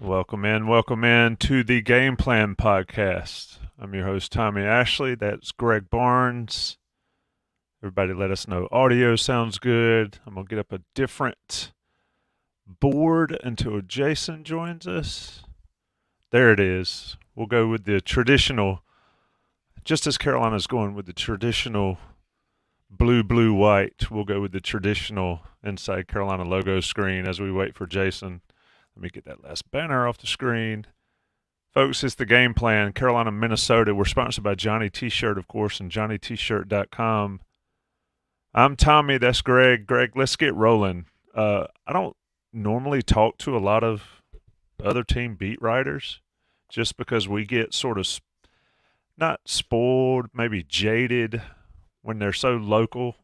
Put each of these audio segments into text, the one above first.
Welcome in to the Game Plan Podcast. I'm your host, Tommy Ashley. That's Greg Barnes. Everybody let us know audio sounds good. I'm going to get up a different board until Jason joins us. There it is. We'll go with the traditional, just as Carolina's going with the traditional blue, white, we'll go with the traditional Inside Carolina logo screen as we wait for Jason. Let me get that last banner off the screen. Folks, it's the Game Plan, Carolina, Minnesota. We're sponsored by Johnny T-Shirt, of course, and johnnytshirt.com. I'm Tommy. That's Greg. Greg, let's get rolling. I don't normally talk to a lot of other team beat writers just because we get sort of not spoiled, maybe jaded when they're so local.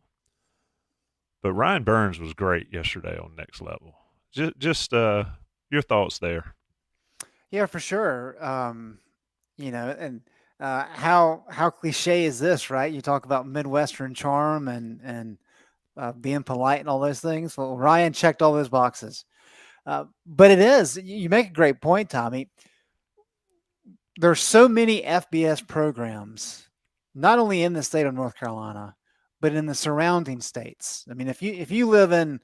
But Ryan Burns was great yesterday on Next Level. Just your thoughts there. Yeah, for sure. And how cliche is this, right? You talk about Midwestern charm and being polite and all those things. Well, Ryan checked all those boxes. But it is. You make a great point, Tommy. There's so many FBS programs, not only in the state of North Carolina, but in the surrounding states. I mean, if you live in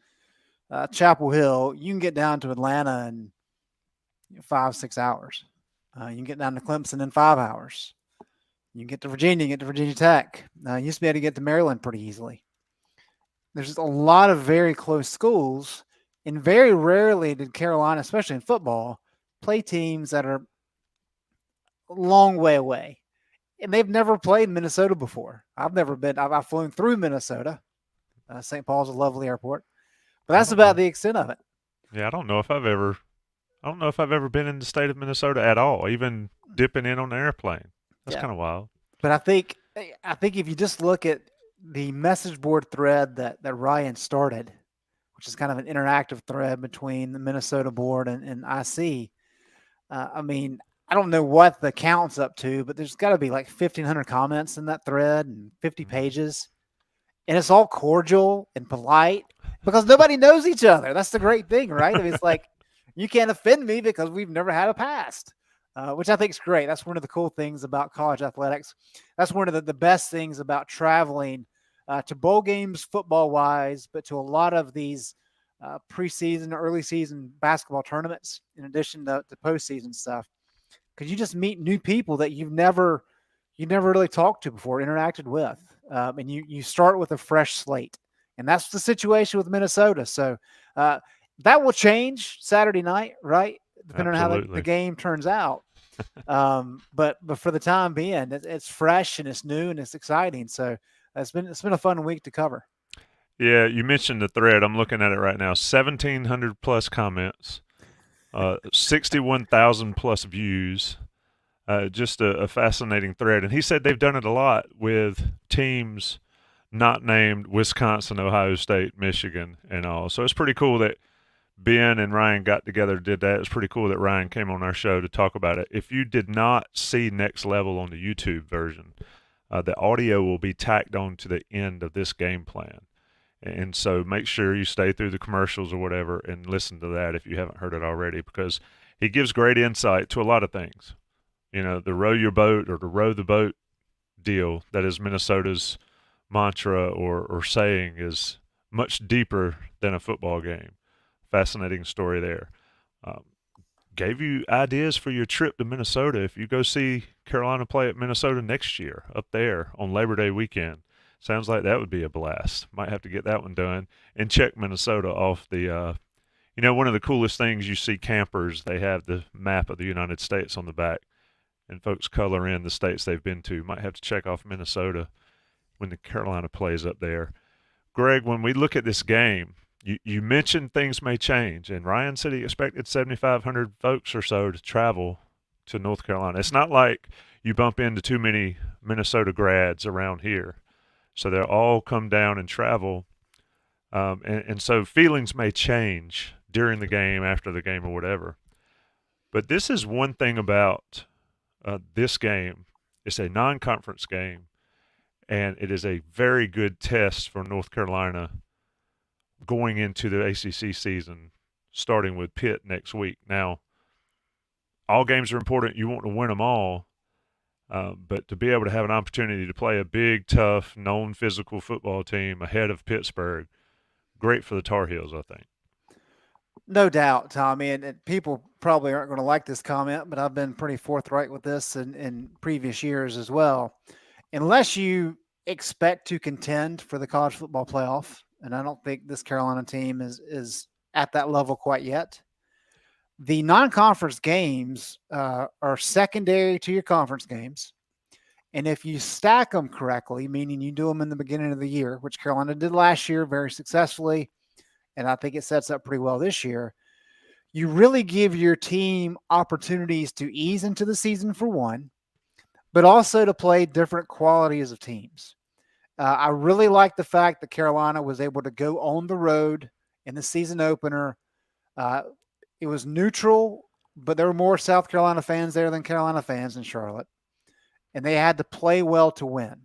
Chapel Hill, you can get down to Atlanta in 5-6 hours. You can get down to Clemson in 5 hours. You can get to Virginia, you get to Virginia Tech. You used to be able to get to Maryland pretty easily. There's a lot of very close schools, and very rarely did Carolina, especially in football, play teams that are a long way away. And they've never played Minnesota before. I've never been. I've flown through Minnesota. St. Paul's a lovely airport, but I that's don't about know. the extent of it. Yeah, I don't know if I've ever been in the state of Minnesota at all, even dipping in on an airplane. That's Yeah, kind of wild. but I think if you just look at the message board thread that Ryan started, which is kind of an interactive thread between the Minnesota board and IC. I mean, I don't know what the count's up to, but there's got to be like 1,500 comments in that thread and 50 Mhm. pages. And it's all cordial and polite because nobody knows each other. That's the great thing, right? I mean, it's like, you can't offend me because we've never had a past, which I think is great. That's one of the cool things about college athletics. That's one of the best things about traveling to bowl games, football wise, but to a lot of these preseason, early season basketball tournaments, in addition to postseason stuff, because you just meet new people that you never really talked to before, interacted with, and you start with a fresh slate, and that's the situation with Minnesota. So uh, that will change Saturday night, right? Depending on how the Absolutely. game turns out. But for the time being, it's fresh and it's new and it's exciting. So it's been a fun week to cover. Yeah, you mentioned the thread. I'm looking at it right now. 1,700 plus comments, 61,000 plus views. Just a fascinating thread. And he said they've done it a lot with teams not named Wisconsin, Ohio State, Michigan, and all. So it's pretty cool that Ben and Ryan got together, did that. It's pretty cool that Ryan came on our show to talk about it. If you did not see Next Level on the YouTube version, the audio will be tacked on to the end of this game plan. And so make sure you stay through the commercials or whatever and listen to that if you haven't heard it already, because he gives great insight to a lot of things. You know, the row your boat or the row the boat deal that is Minnesota's mantra or saying is much deeper than a football game. Fascinating story there. Um, Gave you ideas for your trip to Minnesota if you go see Carolina play at Minnesota next year up there on Labor Day weekend. Sounds like that would be a blast. Might have to get that one done and check Minnesota off the. One of the coolest things you see campers, they have the map of the United States on the back, and folks color in the states they've been to. Might have to check off Minnesota when the Carolina plays up there. Greg, when we look at this game, you mentioned things may change, and Ryan said he expected 7,500 folks or so to travel to North Carolina. It's not like you bump into too many Minnesota grads around here, so they'll all come down and travel, and so feelings may change during the game, after the game, or whatever. But this is one thing about this game. It's a non-conference game, and it is a very good test for North Carolina going into the ACC season, starting with Pitt next week. Now, all games are important. You want to win them all. But to be able to have an opportunity to play a big, tough, known physical football team ahead of Pittsburgh, great for the Tar Heels, I think. No doubt, Tommy, and people probably aren't going to like this comment, but I've been pretty forthright with this in previous years as well. Unless you expect to contend for the college football playoff, and I don't think this Carolina team is at that level quite yet. The non-conference games are secondary to your conference games, and if you stack them correctly, meaning you do them in the beginning of the year, which Carolina did last year very successfully, and I think it sets up pretty well this year, you really give your team opportunities to ease into the season for one, but also to play different qualities of teams. I really like the fact that Carolina was able to go on the road in the season opener. It was neutral, but there were more South Carolina fans there than Carolina fans in Charlotte, and they had to play well to win.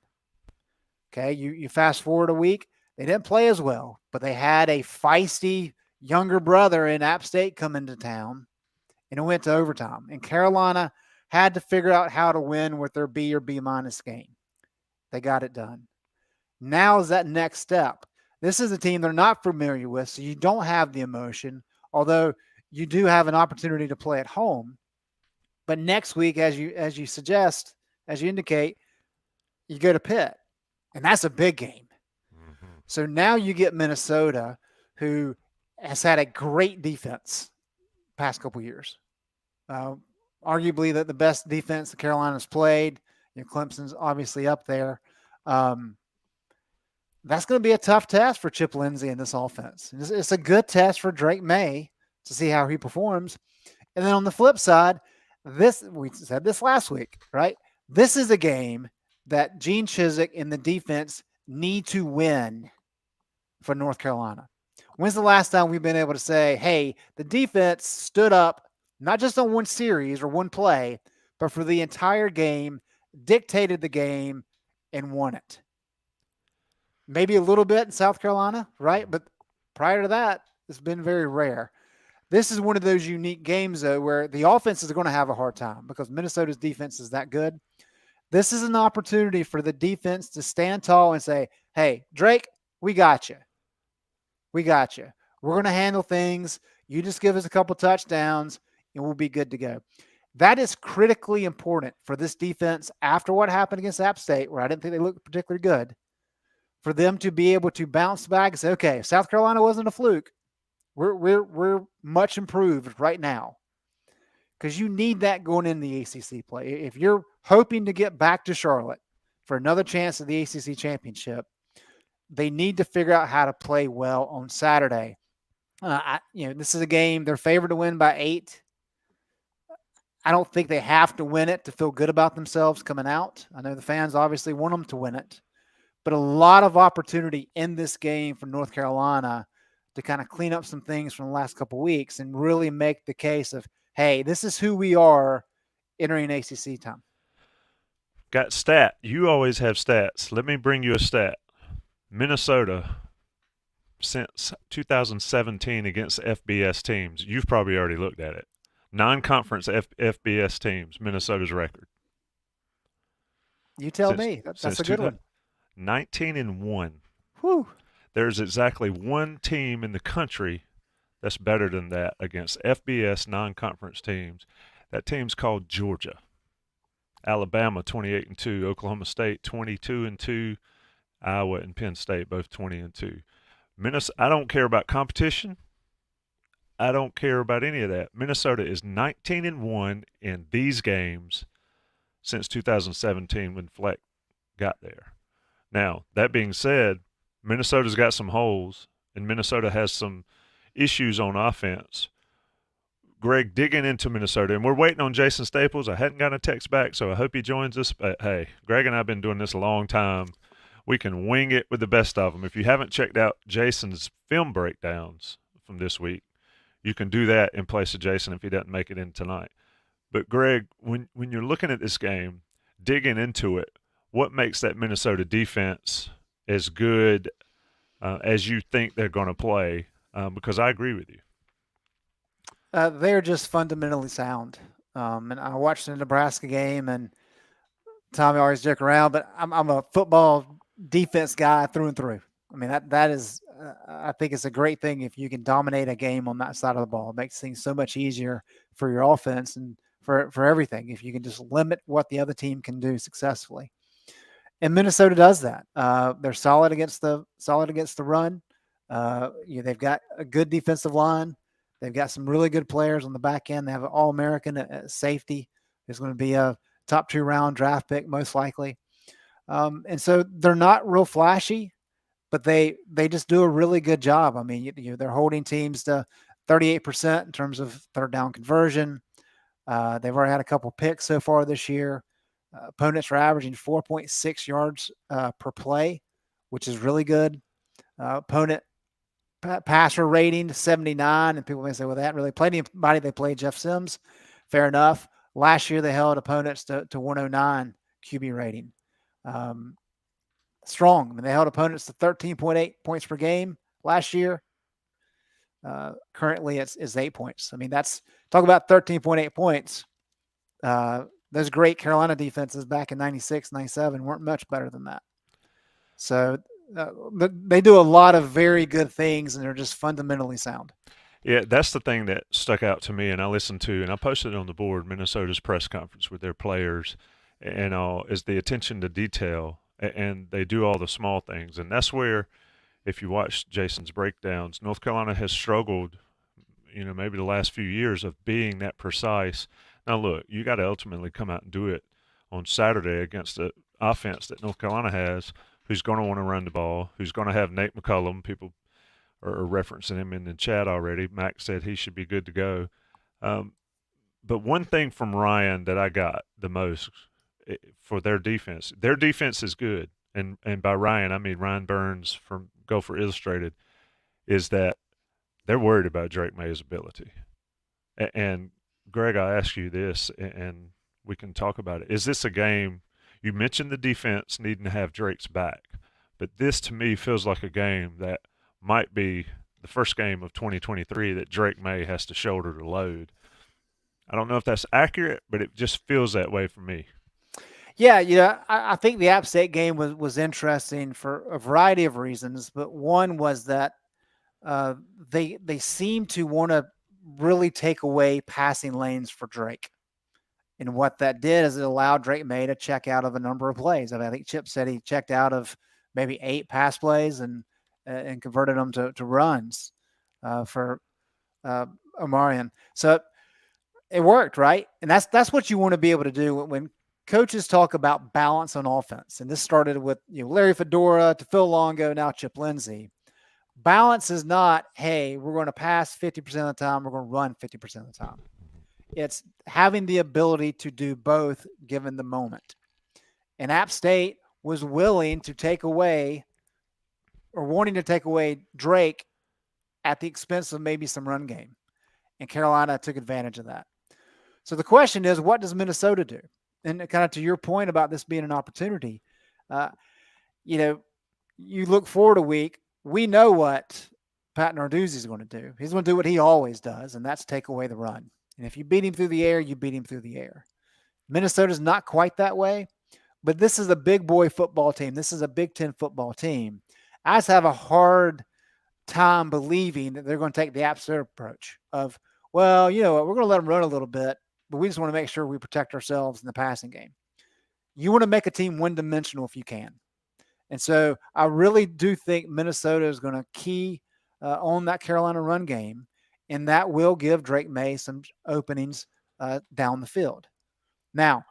Okay, you fast forward a week, they didn't play as well, but they had a feisty younger brother in App State come into town, and it went to overtime. And Carolina had to figure out how to win with their B or B minus game. They got it done. Now is that next step. This is a team they're not familiar with, so you don't have the emotion, although you do have an opportunity to play at home. But next week, as you suggest, as you indicate, you go to Pitt, and that's a big game. Mm-hmm. So now you get Minnesota, who has had a great defense past couple years. Arguably the best defense that Carolina's played. Clemson's obviously up there. That's going to be a tough test for Chip Lindsey in this offense. It's a good test for Drake May to see how he performs. And then on the flip side, we said this last week, right? This is a game that Gene Chizik and the defense need to win for North Carolina. When's the last time we've been able to say, hey, the defense stood up, not just on one series or one play, but for the entire game, dictated the game, and won it? Maybe a little bit in South Carolina, right? But prior to that, it's been very rare. This is one of those unique games, though, where the offense is going to have a hard time because Minnesota's defense is that good. This is an opportunity for the defense to stand tall and say, hey, Drake, we got you. We got you. We're going to handle things. You just give us a couple touchdowns, and we'll be good to go. That is critically important for this defense after what happened against App State, where I didn't think they looked particularly good, for them to be able to bounce back and say, okay, if South Carolina wasn't a fluke, we're much improved right now. Because you need that going in the ACC play. If you're hoping to get back to Charlotte for another chance at the ACC championship, they need to figure out how to play well on Saturday. This is a game they're favored to win by 8. I don't think they have to win it to feel good about themselves coming out. I know the fans obviously want them to win it, but a lot of opportunity in this game for North Carolina to kind of clean up some things from the last couple of weeks and really make the case of, hey, this is who we are entering ACC time. Got stat. You always have stats. Let me bring you a stat. Minnesota, since 2017 against FBS teams, you've probably already looked at it. Non-conference FBS teams, Minnesota's record. You tell me. That's a good one. 19-1. Whew. There's exactly one team in the country that's better than that against FBS non-conference teams. That team's called Georgia. Alabama 28-2, Oklahoma State 22-2, Iowa and Penn State both 20-2. Minnesota, I don't care about competition. I don't care about any of that. Minnesota is 19-1 in these games since 2017 when Fleck got there. Now, that being said, Minnesota's got some holes, and Minnesota has some issues on offense. Greg, digging into Minnesota, and we're waiting on Jason Staples. I hadn't gotten a text back, so I hope he joins us. But, hey, Greg and I have been doing this a long time. We can wing it with the best of them. If you haven't checked out Jason's film breakdowns from this week, you can do that in place of Jason if he doesn't make it in tonight. But, Greg, when you're looking at this game, digging into it, what makes that Minnesota defense as good as you think they're going to play? Because I agree with you. They're just fundamentally sound. And I watched the Nebraska game, and Tommy always joke around, but I'm a football defense guy through and through. I mean, that is, I think it's a great thing if you can dominate a game on that side of the ball. It makes things so much easier for your offense and for everything. If you can just limit what the other team can do successfully, and Minnesota does that. They're solid against the run. They've got a good defensive line. They've got some really good players on the back end. They have an All-American at safety who's going to be a top 2-round draft pick most likely. And so they're not real flashy, but they just do a really good job. I mean, they're holding teams to 38% in terms of third down conversion. They've already had a couple picks so far this year. Opponents are averaging 4.6 yards per play, which is really good. Opponent passer rating 79, and people may say, well, they haven't really played anybody. They played Jeff Sims. Fair enough. Last year, they held opponents to 109 QB rating. Strong. I mean, they held opponents to 13.8 points per game last year. Currently, it's 8 points. I mean, talk about 13.8 points. Those great Carolina defenses back in 96, 97 weren't much better than that. So they do a lot of very good things, and they're just fundamentally sound. Yeah, that's the thing that stuck out to me, and I listened to, and I posted it on the board, Minnesota's press conference with their players and all, is the attention to detail, and they do all the small things. And that's where, if you watch Jason's breakdowns, North Carolina has struggled, maybe the last few years of being that precise. Now, look, you got to ultimately come out and do it on Saturday against the offense that North Carolina has, who's going to want to run the ball, who's going to have Nate McCullum. People are referencing him in the chat already. Max said he should be good to go. But one thing from Ryan that I got the most for their defense is good. And by Ryan, I mean Ryan Burns from Gopher Illustrated, is that they're worried about Drake May's ability. And Greg, I ask you this, and we can talk about it. Is this a game? You mentioned the defense needing to have Drake's back, but this to me feels like a game that might be the first game of 2023 that Drake May has to shoulder the load. I don't know if that's accurate, but it just feels that way for me. Yeah, I think the App State game was interesting for a variety of reasons, but one was that they seem to want to really take away passing lanes for Drake. And what that did is it allowed Drake May to check out of a number of plays. I mean, I think Chip said he checked out of maybe 8 pass plays and converted them to runs for Omarion. So it worked, right? And that's what you want to be able to do when coaches talk about balance on offense. And this started with Larry Fedora to Phil Longo, now Chip Lindsey. Balance is not, hey, we're going to pass 50% of the time, we're going to run 50% of the time. It's having the ability to do both given the moment. And App State was willing to take away or wanting to take away Drake at the expense of maybe some run game. And Carolina took advantage of that. So the question is, what does Minnesota do? And kind of to your point about this being an opportunity, you look forward a week, we know what Pat Narduzzi is going to do. He's going to do what he always does, and that's take away the run. And if you beat him through the air, you beat him through the air. Minnesota's not quite that way, but this is a big boy football team. This is a Big Ten football team. I just have a hard time believing that they're going to take the App State approach of, well, you know what, we're going to let them run a little bit, but we just want to make sure we protect ourselves in the passing game. You want to make a team one-dimensional if you can. And so I really do think Minnesota is going to key on that Carolina run game, and that will give Drake May some openings down the field. Now,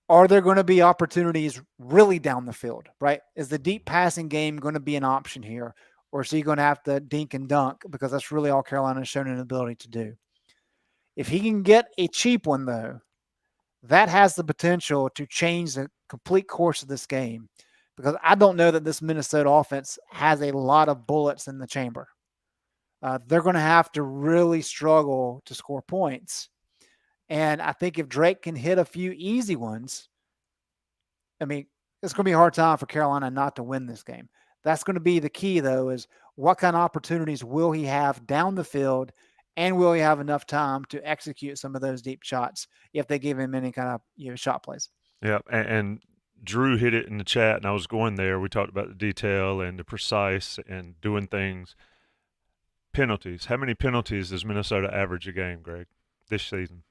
are there going to be opportunities really down the field, right? Is the deep passing game going to be an option here, or is he going to have to dink and dunk because that's really all Carolina has shown an ability to do? If he can get a cheap one, though, that has the potential to change the complete course of this game, because I don't know that this Minnesota offense has a lot of bullets in the chamber. They're going to have to really struggle to score points. And I think if Drake can hit a few easy ones, I mean, it's going to be a hard time for Carolina not to win this game. That's going to be the key, though, is what kind of opportunities will he have down the field, And will he have enough time to execute some of those deep shots if they give him any kind of shot plays? Yeah, and Drew hit it in the chat, and I was going there. We talked about the detail and the precise and doing things. Penalties. How many penalties does Minnesota average a game, Greg, this season?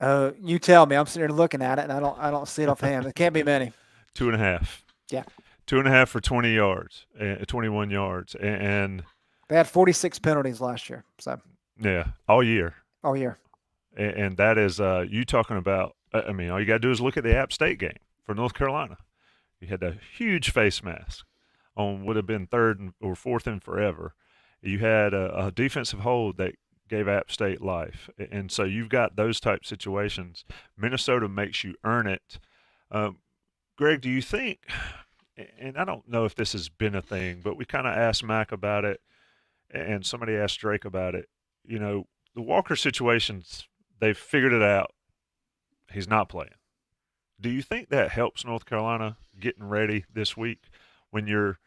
You tell me. I'm sitting here looking at it, and I don't see it offhand. It can't be many. 2.5. Yeah. 2.5 for 20 yards, 21 yards, and they had 46 penalties last year. So yeah, all year. All year. And that is you talking about. I mean, all you got to do is look at the App State game for North Carolina. You had a huge face mask on would have been third or fourth and forever. You had a defensive hold that gave App State life, and so you've got those type situations. Minnesota makes you earn it. Greg, do you think? And I don't know if this has been a thing, but we kind of asked Mac about it, and somebody asked Drake about it. You know, the Walker situations, they've figured it out. He's not playing. Do you think that helps North Carolina getting ready this week when you're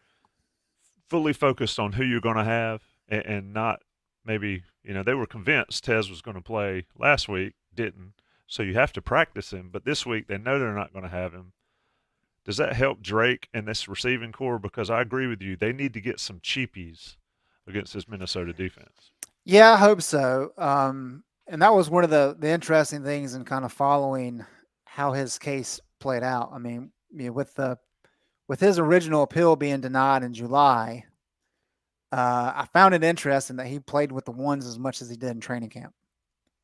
fully focused on who you're going to have and not maybe, they were convinced Tez was going to play last week, didn't. So you have to practice him. But this week they know they're not going to have him. Does that help Drake and this receiving core? Because I agree with you. They need to get some cheapies against this Minnesota defense. Yeah, I hope so. And that was one of the interesting things in kind of following how his case played out. I mean, with his original appeal being denied in July, I found it interesting that he played with the ones as much as he did in training camp.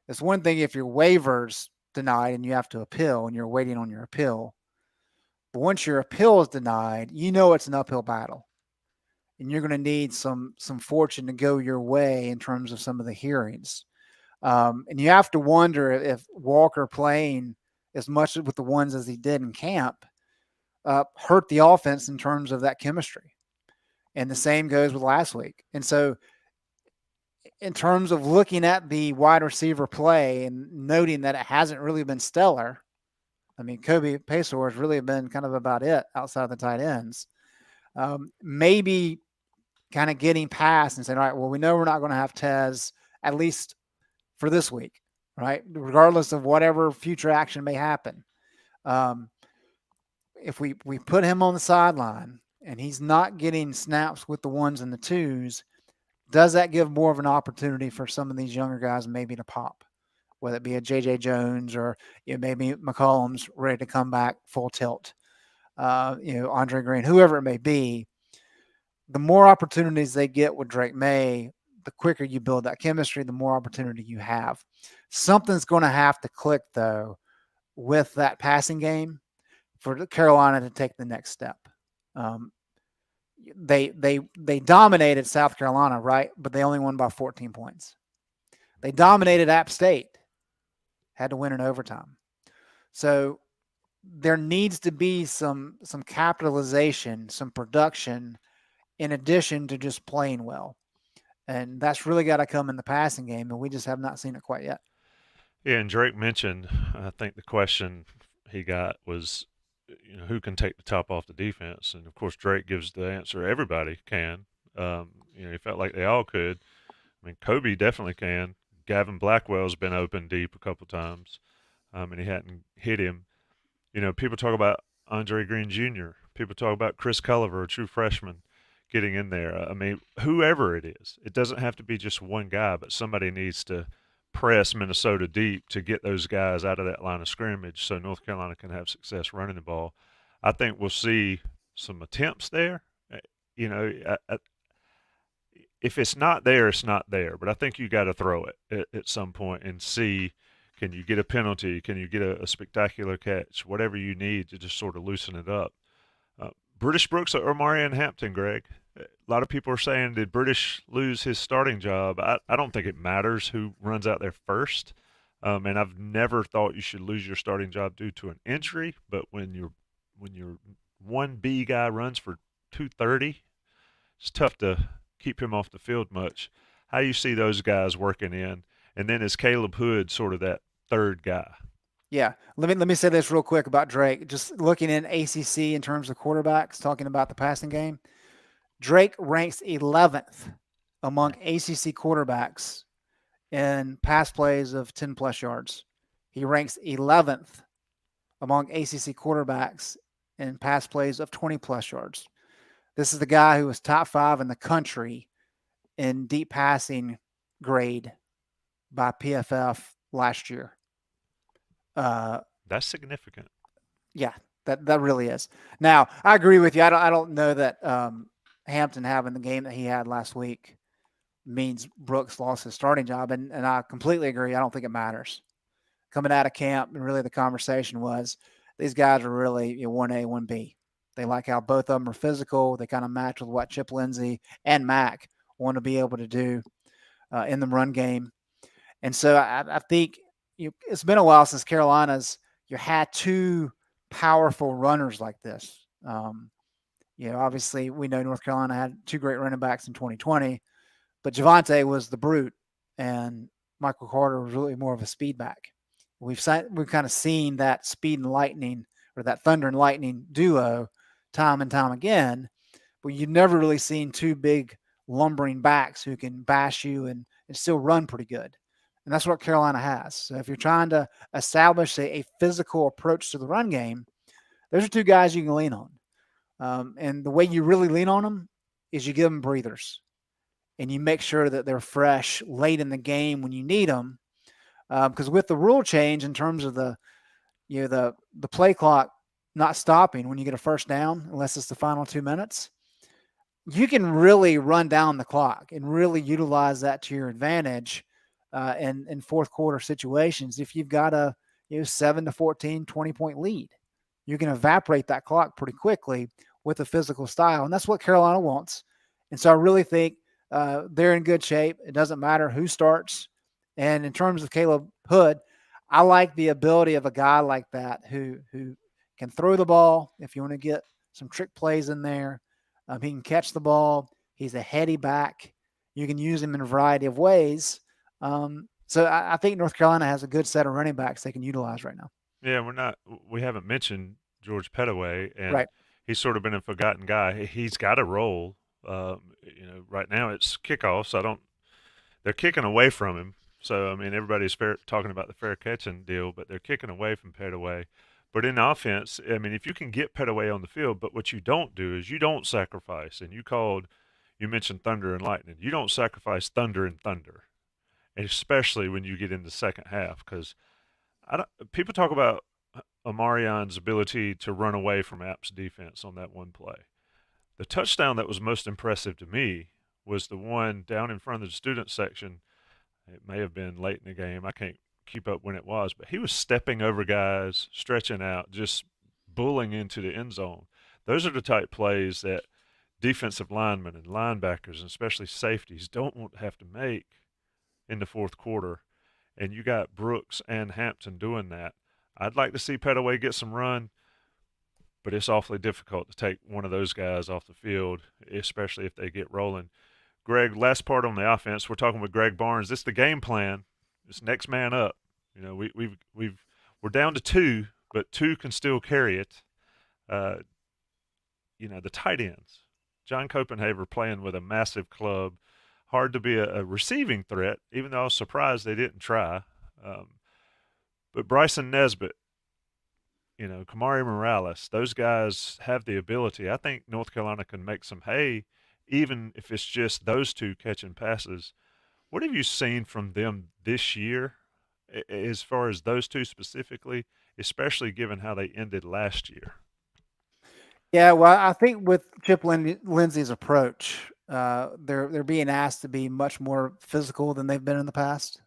It's one thing if your waiver's denied and you have to appeal and you're waiting on your appeal. But once your appeal is denied, it's an uphill battle. And you're going to need some fortune to go your way in terms of some of the hearings. And you have to wonder if Walker playing as much with the ones as he did in camp hurt the offense in terms of that chemistry. And the same goes with last week. And so in terms of looking at the wide receiver play and noting that it hasn't really been stellar, I mean, Kobe Paysour has really been kind of about it outside of the tight ends. Maybe kind of getting past and saying, all right, well, we know we're not going to have Tez at least for this week, right? Regardless of whatever future action may happen. If we put him on the sideline and he's not getting snaps with the ones and the twos, does that give more of an opportunity for some of these younger guys maybe to pop? Whether it be a J.J. Jones or maybe McCollum's ready to come back full tilt, Andre Green, whoever it may be. The more opportunities they get with Drake May, the quicker you build that chemistry, the more opportunity you have. Something's going to have to click, though, with that passing game for Carolina to take the next step. They dominated South Carolina, right? But they only won by 14 points. They dominated App State, had to win in overtime. So there needs to be some capitalization, some production, in addition to just playing well. And that's really got to come in the passing game, and we just have not seen it quite yet. Yeah, and Drake mentioned, I think the question he got was, who can take the top off the defense? And, of course, Drake gives the answer everybody can. He felt like they all could. I mean, Kobe definitely can. Gavin Blackwell's been open deep a couple times, and he hadn't hit him. People talk about Andre Green Jr. People talk about Chris Culliver, a true freshman, getting in there. I mean, whoever it is, it doesn't have to be just one guy, but somebody needs to press Minnesota deep to get those guys out of that line of scrimmage so North Carolina can have success running the ball. I think we'll see some attempts there. If it's not there, it's not there. But I think you got to throw it at some point and see, can you get a penalty? Can you get a spectacular catch? Whatever you need to just sort of loosen it up. British Brooks or Marion Hampton, Greg? A lot of people are saying, did British lose his starting job? I don't think it matters who runs out there first. And I've never thought you should lose your starting job due to an injury. But when your 1B guy runs for 230, it's tough to keep him off the field much. How do you see those guys working in? And then is Caleb Hood sort of that third guy? Yeah. Let me say this real quick about Drake. Just looking in ACC in terms of quarterbacks, talking about the passing game. Drake ranks 11th among ACC quarterbacks in pass plays of 10 plus yards. He ranks 11th among ACC quarterbacks in pass plays of 20 plus yards. This is the guy who was top 5 in the country in deep passing grade by PFF last year. That's significant. Yeah, that really is. Now, I agree with you. I don't know that Hampton having the game that he had last week means Brooks lost his starting job, and I completely agree. I don't think it matters. Coming out of camp, and really the conversation was these guys are really 1A, 1B. They like how both of them are physical. They kind of match with what Chip Lindsey and Mac want to be able to do in the run game. And so I think it's been a while since Carolina's had two powerful runners like this. Obviously we know North Carolina had two great running backs in 2020, but Javonte was the brute, and Michael Carter was really more of a speed back. We've kind of seen that speed and lightning, or that thunder and lightning duo, time and time again, but you've never really seen two big lumbering backs who can bash you and still run pretty good. And that's what Carolina has. So if you're trying to establish a physical approach to the run game, those are two guys you can lean on. And the way you really lean on them is you give them breathers, and you make sure that they're fresh late in the game when you need them. Because with the rule change in terms of the play clock not stopping when you get a first down, unless it's the final 2 minutes, you can really run down the clock and really utilize that to your advantage in fourth quarter situations. If you've got a 7-14, 20-point lead, you can evaporate that clock pretty quickly with a physical style, and that's what Carolina wants. And so I really think they're in good shape. It doesn't matter who starts. And in terms of Caleb Hood, I like the ability of a guy like that who can throw the ball if you want to get some trick plays in there. He can catch the ball. He's a heady back. You can use him in a variety of ways. So I think North Carolina has a good set of running backs they can utilize right now. Yeah, we haven't mentioned George Pettaway, and Right. he's sort of been a forgotten guy. He's got a role. Right now it's kickoff, so they're kicking away from him. So, I mean, everybody's talking about the fair catching deal, but they're kicking away from Pettaway. But in offense, I mean, if you can get Pettaway on the field, but what you don't do is you don't sacrifice. And you mentioned thunder and lightning. You don't sacrifice thunder and thunder, especially when you get in the second half, because people talk about Omarion's ability to run away from App's defense on that one play. The touchdown that was most impressive to me was the one down in front of the student section. It may have been late in the game. I can't keep up when it was, but he was stepping over guys, stretching out, just bullying into the end zone. Those are the type plays that defensive linemen and linebackers, and especially safeties, don't want to have to make in the fourth quarter. And you got Brooks and Hampton doing that. I'd like to see Pettaway get some run, but it's awfully difficult to take one of those guys off the field, especially if they get rolling. Greg, last part on the offense, we're talking with Greg Barnes. This is the game plan. It's next man up. We're down to two, but two can still carry it. The tight ends. John Copenhaver playing with a massive club. Hard to be a receiving threat, even though I was surprised they didn't try. But Bryson Nesbitt, Kamari Morales, those guys have the ability. I think North Carolina can make some hay, even if it's just those two catching passes. What have you seen from them this year as far as those two specifically, especially given how they ended last year? Yeah, well, I think with Chip Lindsey's approach, they're being asked to be much more physical than they've been in the past,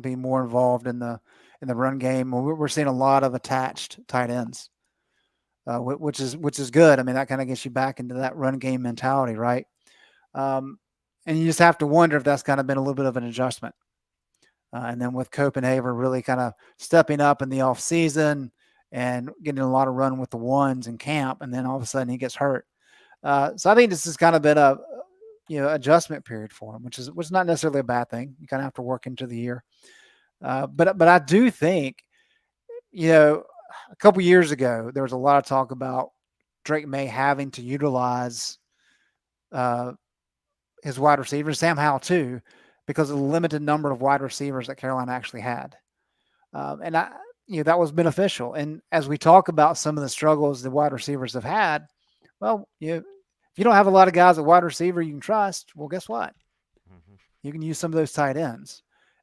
be more involved in the run game. We're seeing a lot of attached tight ends, which is good. I mean, that kind of gets you back into that run game mentality, right? And you just have to wonder if that's kind of been a little bit of an adjustment. And then with Copenhaver really kind of stepping up in the off season and getting a lot of run with the ones in camp, and then all of a sudden he gets hurt. So I think this has kind of been a adjustment period for him, which is not necessarily a bad thing. You kind of have to work into the year. But I do think, a couple years ago, there was a lot of talk about Drake May having to utilize his wide receivers, Sam Howell too, because of the limited number of wide receivers that Carolina actually had. And that was beneficial. And as we talk about some of the struggles the wide receivers have had, well, if you don't have a lot of guys at wide receiver you can trust, well, guess what? Mm-hmm. You can use some of those tight ends.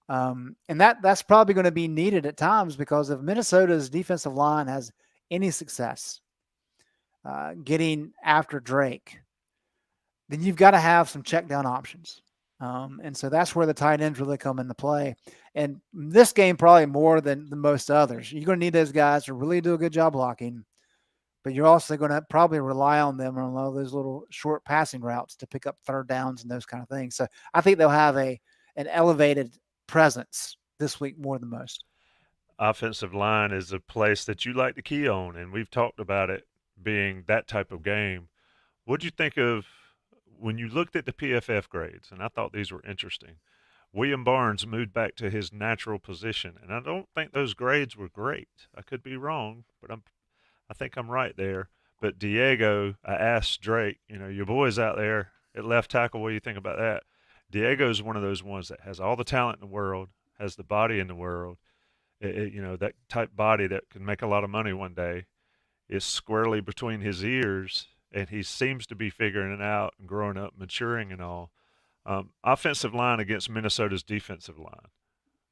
And that's probably going to be needed at times, because if Minnesota's defensive line has any success getting after Drake, then you've got to have some check down options. And so that's where the tight ends really come into play. And this game, probably more than most others, you're going to need those guys to really do a good job blocking, but you're also going to probably rely on them on all those little short passing routes to pick up third downs and those kind of things. So I think they'll have an elevated presence this week more than most. Offensive line is a place that you like to key on, and we've talked about it being that type of game. What do you think of when you looked at the PFF grades? And I thought these were interesting. William Barnes moved back to his natural position, and I don't think those grades were great. I could be wrong, but I think I'm right there. But Diego, I asked Drake, your boy's out there at left tackle. What do you think about that? Diego's one of those ones that has all the talent in the world, has the body in the world. That type body that can make a lot of money one day is squarely between his ears, and he seems to be figuring it out and growing up, maturing and all. Offensive line against Minnesota's defensive line.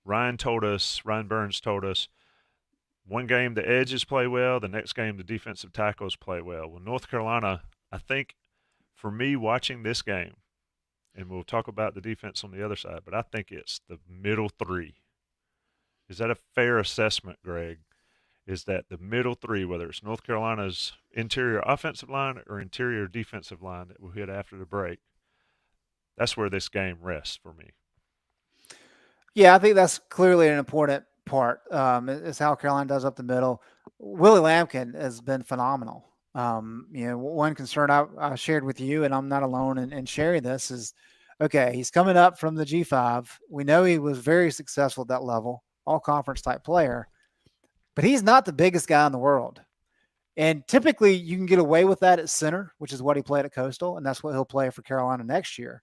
Ryan Burns told us, one game the edges play well, the next game the defensive tackles play well. Well, North Carolina, I think, for me watching this game, and we'll talk about the defense on the other side, but I think it's the middle three. Is that a fair assessment, Greg? Is that the middle three, whether it's North Carolina's interior offensive line or interior defensive line that we'll hit after the break, that's where this game rests for me. Yeah, I think that's clearly an important part, is how Carolina does up the middle. Willie Lampkin has been phenomenal. One concern I shared with you, and I'm not alone in sharing this, is, okay, he's coming up from the G5. We know he was very successful at that level, all conference type player, but he's not the biggest guy in the world. And typically you can get away with that at center, which is what he played at Coastal, and that's what he'll play for Carolina next year.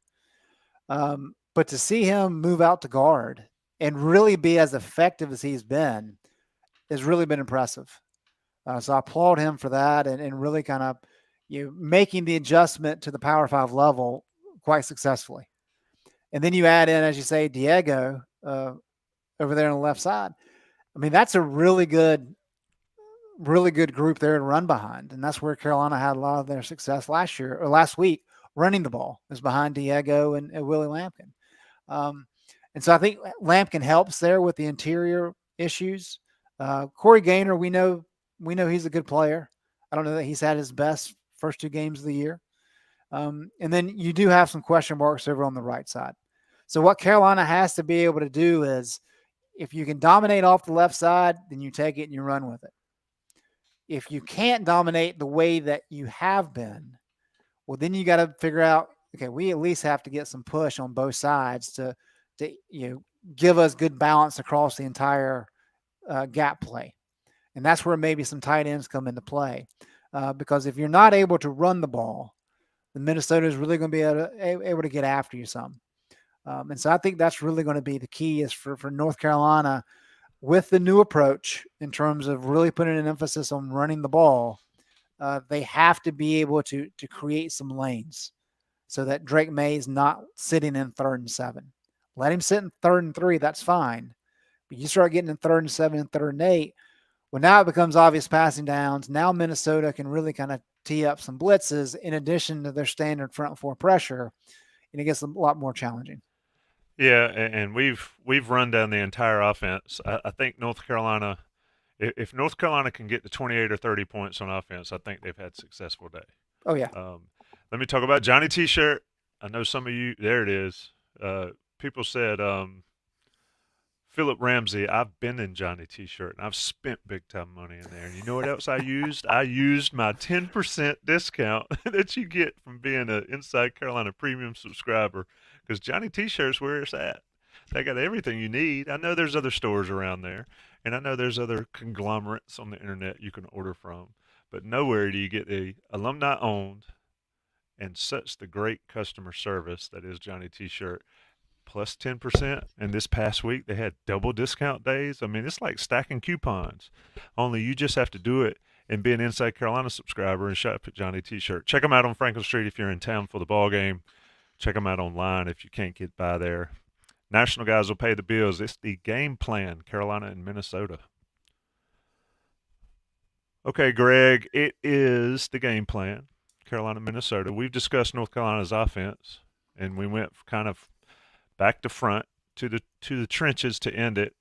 But to see him move out to guard and really be as effective as he's been has really been impressive. So I applaud him for that, and really kind of making the adjustment to the Power 5 level quite successfully. And then you add in, as you say, Diego over there on the left side. I mean, that's a really good group there to run behind. And that's where Carolina had a lot of their success last week, running the ball, is behind Diego and Willie Lampkin. And so I think Lampkin helps there with the interior issues. Corey Gaynor, we know he's a good player. I don't know that he's had his best first 2 games of the year. And then you do have some question marks over on the right side. So what Carolina has to be able to do is, if you can dominate off the left side, then you take it and you run with it. If you can't dominate the way that you have been, well, then you got to figure out, okay, we at least have to get some push on both sides to give us good balance across the entire gap play. And that's where maybe some tight ends come into play. Because if you're not able to run the ball, then Minnesota is really going to be able to get after you some. And so I think that's really going to be the key, is for North Carolina, with the new approach in terms of really putting an emphasis on running the ball. They have to be able to create some lanes so that Drake May is not sitting in 3rd and 7. Let him sit in 3rd and 3. That's fine. But you start getting in 3rd and 7 and 3rd and 8. Well, now it becomes obvious passing downs. Now Minnesota can really kind of tee up some blitzes in addition to their standard front 4 pressure, and it gets a lot more challenging. Yeah, and we've run down the entire offense. I think North Carolina, if North Carolina can get to 28 or 30 points on offense, I think they've had a successful day. Oh, yeah. Let me talk about Johnny T-shirt. I know some of you, there it is. People said, Philip Ramsey, I've been in Johnny T-shirt, and I've spent big-time money in there. And you know what else I used? I used my 10% discount that you get from being an Inside Carolina Premium subscriber, because Johnny T-shirt's where it's at. They got everything you need. I know there's other stores around there, and I know there's other conglomerates on the internet you can order from, but nowhere do you get the alumni-owned and such the great customer service that is Johnny T-shirt, plus 10%. And this past week, they had double discount days. I mean, it's like stacking coupons, only you just have to do it and be an Inside Carolina subscriber and shop at Johnny T-shirt. Check them out on Franklin Street if you're in town for the ball game. Check them out online if you can't get by there. National guys will pay the bills. It's the game plan, Carolina and Minnesota. Okay, Greg, it is the game plan, Carolina, Minnesota. We've discussed North Carolina's offense, and we went kind of back to front to the trenches to end it.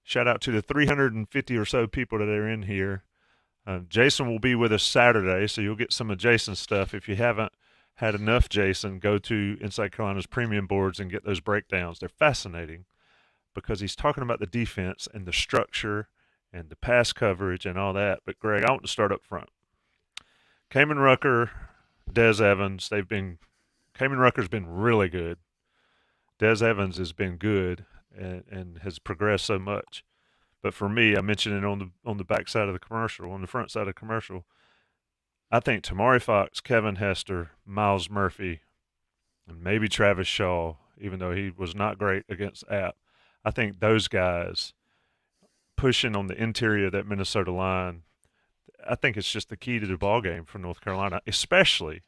Shout out to the 350 or so people that are in here. Jason will be with us Saturday, so you'll get some of Jason's stuff. If you haven't had enough Jason, go to Inside Carolina's premium boards and get those breakdowns. They're fascinating because he's talking about the defense and the structure and the pass coverage and all that. But, Greg, I want to start up front. Kamen Rucker, Des Evans, Kamen Rucker's been really good. Des Evans has been good and has progressed so much. But for me, I mentioned it on the back side of the commercial, on the front side of the commercial. I think Tamari Fox, Kevin Hester, Miles Murphy, and maybe Travis Shaw, even though he was not great against App. I think those guys pushing on the interior of that Minnesota line, I think it's just the key to the ball game for North Carolina, especially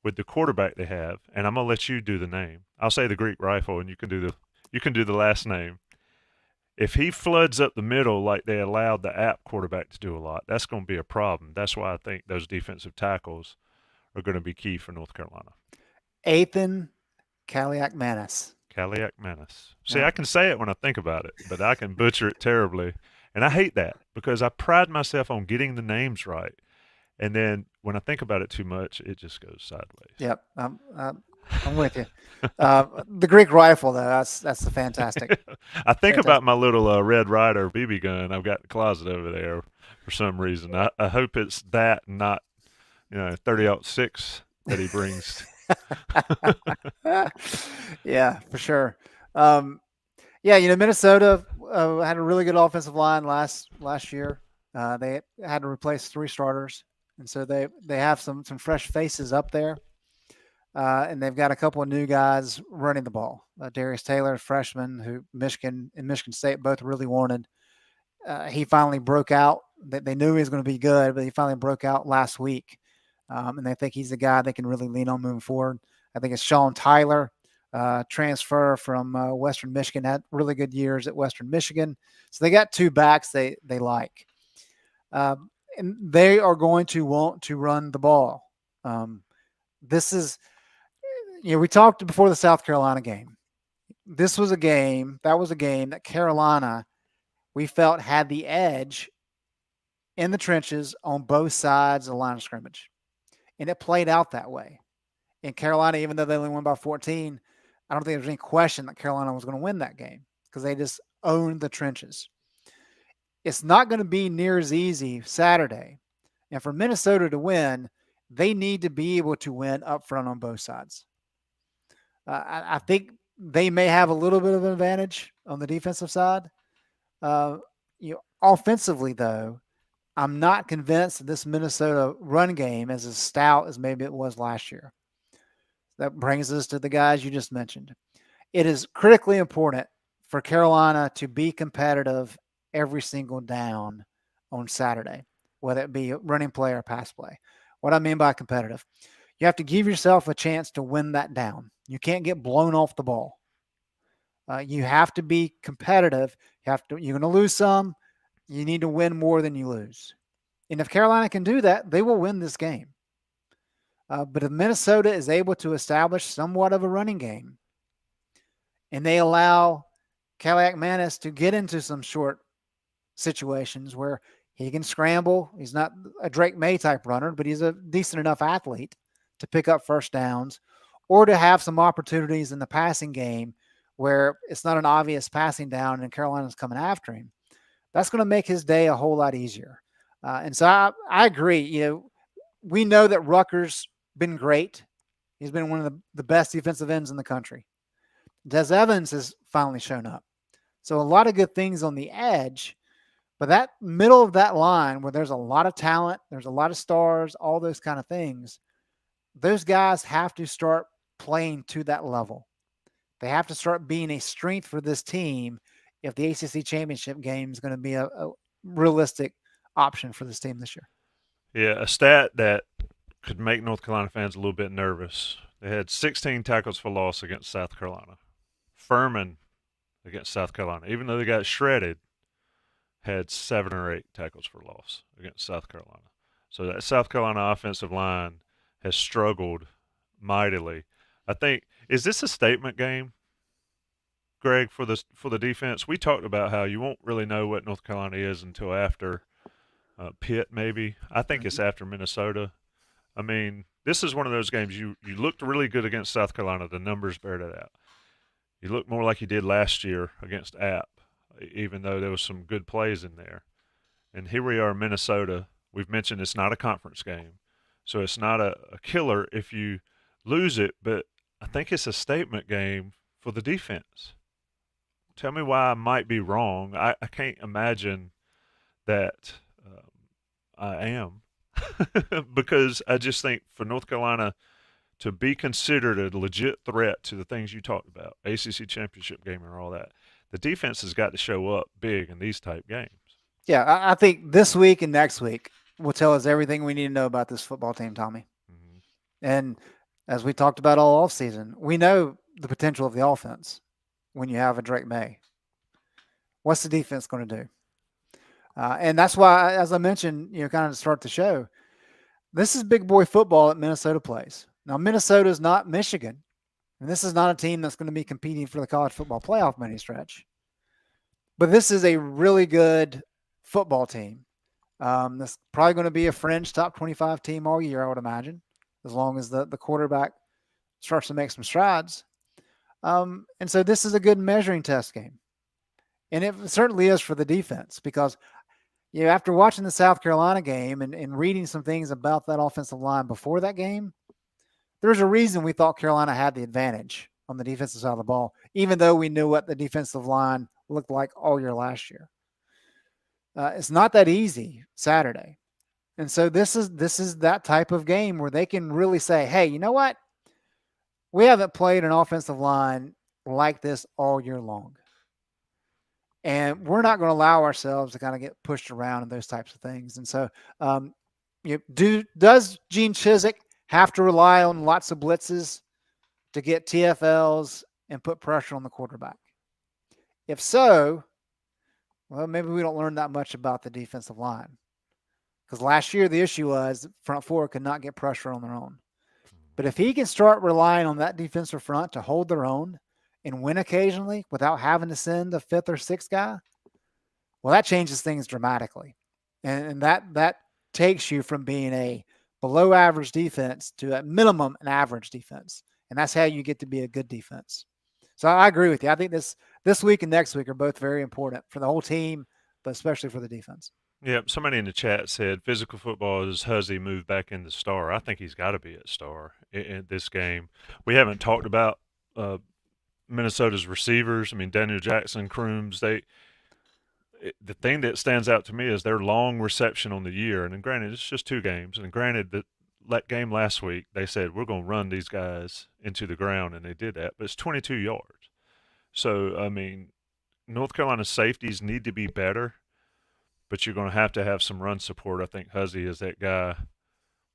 with the quarterback they have. And I'm gonna let you do the name. I'll say the Greek Rifle, and you can do the last name. If he floods up the middle like they allowed the App quarterback to do a lot, that's going to be a problem. That's why I think those defensive tackles are going to be key for North Carolina. Athan Kaliakmanis. Kaliakmanis. See, I can say it when I think about it, but I can butcher it terribly. And I hate that because I pride myself on getting the names right. And then when I think about it too much, it just goes sideways. Yep. I'm with you. The Greek Rifle, though, that's the fantastic. I think about my little Red Ryder BB gun I've got in the closet over there for some reason. I hope it's that, not 30-06 that he brings. Yeah, for sure. Minnesota had a really good offensive line last year. They had to replace 3 starters, and so they have some fresh faces up there. And they've got a couple of new guys running the ball. Darius Taylor, freshman, who Michigan and Michigan State both really wanted. He finally broke out. They knew he was going to be good, but he finally broke out last week. And they think he's the guy they can really lean on moving forward. I think it's Sean Tyler, transfer from Western Michigan, had really good years at Western Michigan. So they got 2 backs they like. And they are going to want to run the ball. This is – we talked before the South Carolina game. That was a game that Carolina, we felt, had the edge in the trenches on both sides of the line of scrimmage. And it played out that way. In Carolina, even though they only won by 14, I don't think there's any question that Carolina was going to win that game because they just owned the trenches. It's not going to be near as easy Saturday. And for Minnesota to win, they need to be able to win up front on both sides. I think they may have a little bit of an advantage on the defensive side. Offensively, though, I'm not convinced that this Minnesota run game is as stout as maybe it was last year. That brings us to the guys you just mentioned. It is critically important for Carolina to be competitive every single down on Saturday, whether it be running play or pass play. What I mean by competitive, you have to give yourself a chance to win that down. You can't get blown off the ball. You have to be competitive. You're going to lose some. You need to win more than you lose. And if Carolina can do that, they will win this game. But if Minnesota is able to establish somewhat of a running game and they allow Kaliakmanis to get into some short situations where he can scramble. He's not a Drake May type runner, but he's a decent enough athlete to pick up first downs or to have some opportunities in the passing game where it's not an obvious passing down and Carolina's coming after him. That's going to make his day a whole lot easier. And so I agree. We know that Rucker's been great. He's been one of the best defensive ends in the country. Des Evans has finally shown up. So a lot of good things on the edge. But that middle of that line where there's a lot of talent, there's a lot of stars, all those kind of things, those guys have to start playing to that level. They have to start being a strength for this team if the ACC championship game is going to be a realistic option for this team this year. Yeah, a stat that could make North Carolina fans a little bit nervous. They had 16 tackles for loss against South Carolina. Furman against South Carolina, even though they got shredded, had 7 or 8 tackles for loss against South Carolina. So that South Carolina offensive line has struggled mightily. I think, is this a statement game, Greg, for the defense? We talked about how you won't really know what North Carolina is until after Pitt, maybe. I think it's after Minnesota. I mean, this is one of those games you looked really good against South Carolina. The numbers bear that out. You look more like you did last year against App, even though there was some good plays in there. And here we are in Minnesota. We've mentioned it's not a conference game, so it's not a killer if you lose it, but I think it's a statement game for the defense. Tell me why I might be wrong. I can't imagine that I am because I just think for North Carolina to be considered a legit threat to the things you talked about, ACC championship game and all that, the defense has got to show up big in these type games. Yeah, I think this week and next week will tell us everything we need to know about this football team, Tommy. Mm-hmm. And as we talked about all offseason, we know the potential of the offense when you have a Drake May. What's the defense going to do? And that's why, as I mentioned, kind of to start the show, this is big boy football that Minnesota plays. Now, Minnesota is not Michigan, and this is not a team that's going to be competing for the college football playoff by any stretch. But this is a really good football team. That's probably going to be a fringe top 25 team all year, I would imagine, as long as the quarterback starts to make some strides. And so this is a good measuring test game. And it certainly is for the defense because, after watching the South Carolina game and reading some things about that offensive line before that game, there's a reason we thought Carolina had the advantage on the defensive side of the ball, even though we knew what the defensive line looked like all year last year. It's not that easy Saturday. And so this is that type of game where they can really say, hey, you know what? We haven't played an offensive line like this all year long. And we're not going to allow ourselves to kind of get pushed around and those types of things. And so does Gene Chizik have to rely on lots of blitzes to get TFLs and put pressure on the quarterback? If so, well, maybe we don't learn that much about the defensive line. Because last year the issue was front four could not get pressure on their own. But if he can start relying on that defensive front to hold their own and win occasionally without having to send a fifth or sixth guy, well, that changes things dramatically. And that takes you from being a below average defense to at minimum an average defense. And that's how you get to be a good defense. So I agree with you. I think this week and next week are both very important for the whole team, but especially for the defense. Yeah, somebody in the chat said physical football is Huzzy moved back into star. I think he's got to be at star in this game. We haven't talked about Minnesota's receivers. I mean, Daniel Jackson, Crooms, the thing that stands out to me is their long reception on the year. And then granted, it's just 2 games. And granted, that game last week, they said, we're going to run these guys into the ground, and they did that. But it's 22 yards. So, I mean, North Carolina's safeties need to be better, but you're going to have some run support. I think Huzzy is that guy.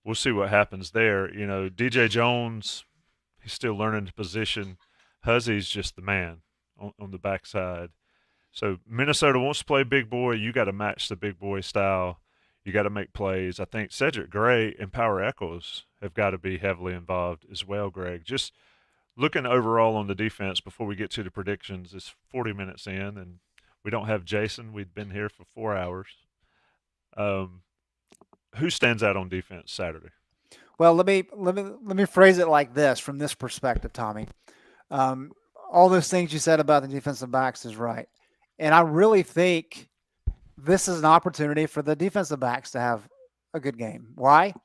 We'll see what happens there. DJ Jones, he's still learning the position. Huzzy's just the man on the backside. So Minnesota wants to play big boy. You got to match the big boy style. You got to make plays. I think Cedric Gray and Power Echols have got to be heavily involved as well, Greg. Just looking overall on the defense before we get to the predictions, it's 40 minutes in, and we don't have Jason. We've been here for 4 hours. Who stands out on defense Saturday? Well, let me phrase it like this from this perspective, Tommy. All those things you said about the defensive backs is right. And I really think this is an opportunity for the defensive backs to have a good game. Why?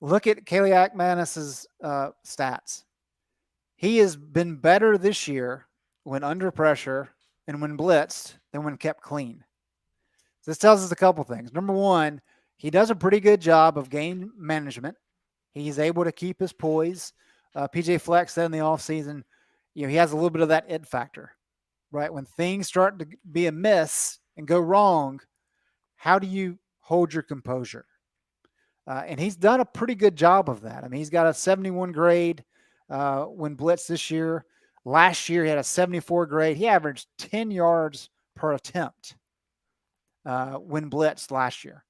Look at Kaliak Manis's stats. He has been better this year when under pressure and when blitzed than when kept clean. So this tells us a couple things. Number one, he does a pretty good job of game management. He's able to keep his poise. PJ Fleck said in the offseason, he has a little bit of that it factor, right? When things start to be a miss and go wrong, how do you hold your composure? And he's done a pretty good job of that. I mean, he's got a 71 grade when blitz this year. Last year, he had a 74 grade. He averaged 10 yards per attempt when blitzed last year.